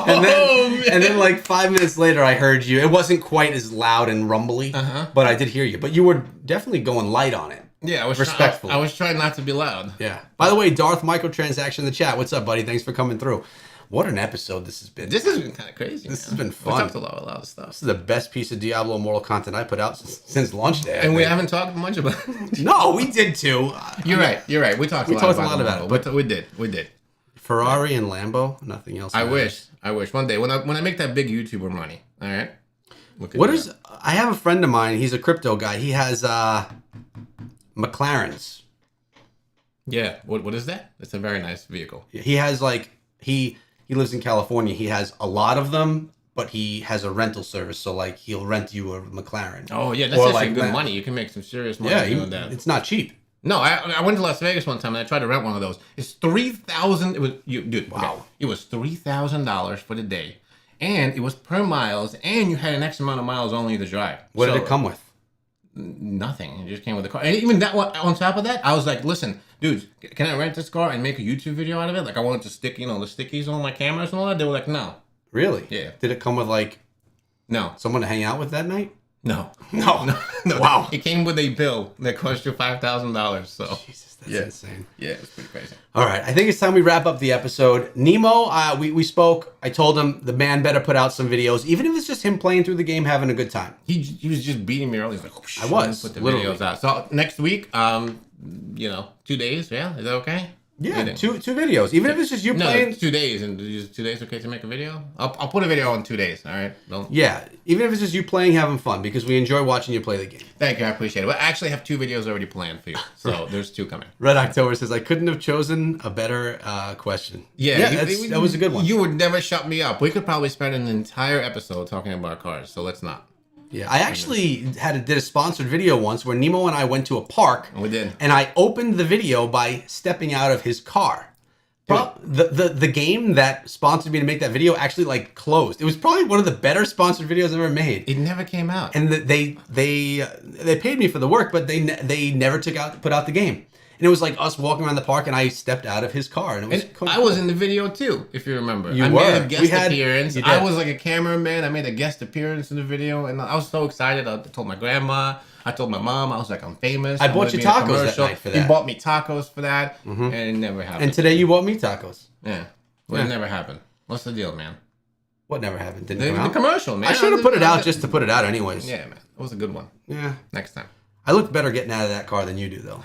And then, like 5 minutes later, I heard you. It wasn't quite as loud and rumbly, but I did hear you. But you were definitely going light on it. Yeah, I was respectful. I was trying not to be loud. Yeah. By the way, Darth Microtransaction in the chat. What's up, buddy? Thanks for coming through. What an episode this has been. This has been kind of crazy. This has been fun. We talked a lot of stuff. This is the best piece of Diablo Immortal content I put out since launch day. And we haven't talked much about it. No, we did too. You're right. We talked a lot about it. But we did. Ferrari and Lambo, nothing else. I wish. One day when I make that big YouTuber money. All right. I have a friend of mine. He's a crypto guy. He has McLarens. Yeah. What is that? It's a very nice vehicle. He has he lives in California. He has a lot of them, but he has a rental service. So he'll rent you a McLaren. Oh yeah, that's actually good money. You can make some serious money doing that. It's not cheap. No, I went to Las Vegas one time and I tried to rent one of those. It's $3,000. It was dude. Wow. Okay. It was $3,000 for the day, and it was per miles, and you had an X amount of miles only to drive. What did it come with? Nothing. It just came with the car. And even that one, on top of that, I was like, listen, dudes, can I rent this car and make a YouTube video out of it? I wanted to stick, the stickies on my cameras and all that. They were like, no. Really? Yeah. Did it come with no, someone to hang out with that night? No. No. No. Wow. It came with a bill that cost you $5,000. So. Jesus, that's Yeah. insane. Yeah, it's pretty crazy. All right, I think it's time we wrap up the episode. Nemo, we spoke. I told him the man better put out some videos, even if it's just him playing through the game, having a good time. He was just beating me earlier. He's like, I was, put the literally. videos out. So next week, 2 days. Yeah, is that okay? Yeah, two videos, even if it's just you No, playing. 2 days, and is 2 days okay to make a video? I'll put a video in 2 days. All right. Don't. Yeah, even if it's just you playing, having fun, because we enjoy watching you play the game. Thank you, I appreciate it. Well, I actually have 2 videos already planned for you, so there's 2 coming. Red October says, I couldn't have chosen a better question. Yeah, that was a good one. You would never shut me up. We could probably spend an entire episode talking about cars, so let's not. Yeah, I actually did a sponsored video once where Nemo and I went to a park. We did. And I opened the video by stepping out of his car. The game that sponsored me to make that video actually closed. It was probably one of the better sponsored videos I've ever made. It never came out. And they paid me for the work, but they never put out the game. And it was like us walking around the park, and I stepped out of his car, and it was. I was in the video too, if you remember. I were. made a guest appearance. You did. I was like a cameraman. I made a guest appeance in the video, and I was so excited. I told my grandma. I told my mom. I was like, I'm famous. I bought you tacos that night for that. You bought me tacos for that, and it never happened. And today you bought me tacos. Yeah. Well, it never happened. What's the deal, man? What never happened? Didn't The come out? commercial, man. I should have put it out just to put it out anyways. Yeah, man. It was a good one. Yeah. Next time. I look better getting out of that car than you do, though.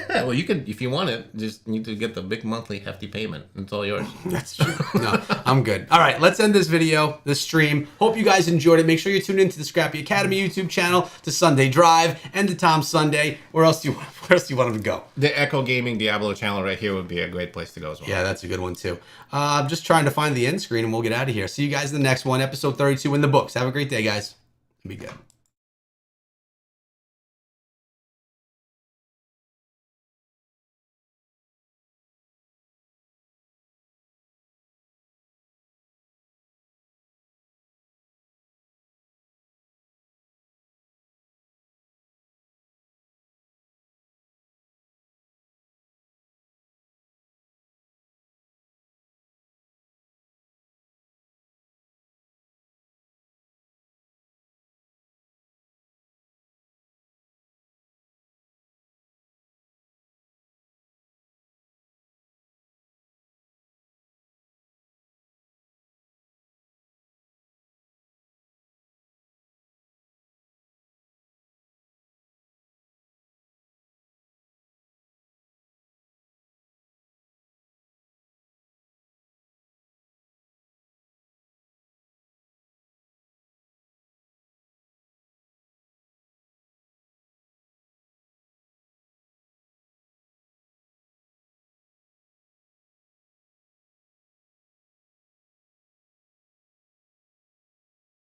Well, you could, if you want it, just need to get the big monthly hefty payment. It's all yours. That's true. No, I'm good. All right, let's end this video, this stream. Hope you guys enjoyed it. Make sure you tune into the Scrappy Academy YouTube channel, to Sunday Drive, and to Tom Sunday. Where else do you want them to go? The Echo Gaming Diablo channel right here would be a great place to go as well. Yeah, that's a good one, too. I'm just trying to find the end screen, and we'll get out of here. See you guys in the next one, episode 32 in the books. Have a great day, guys. Be good.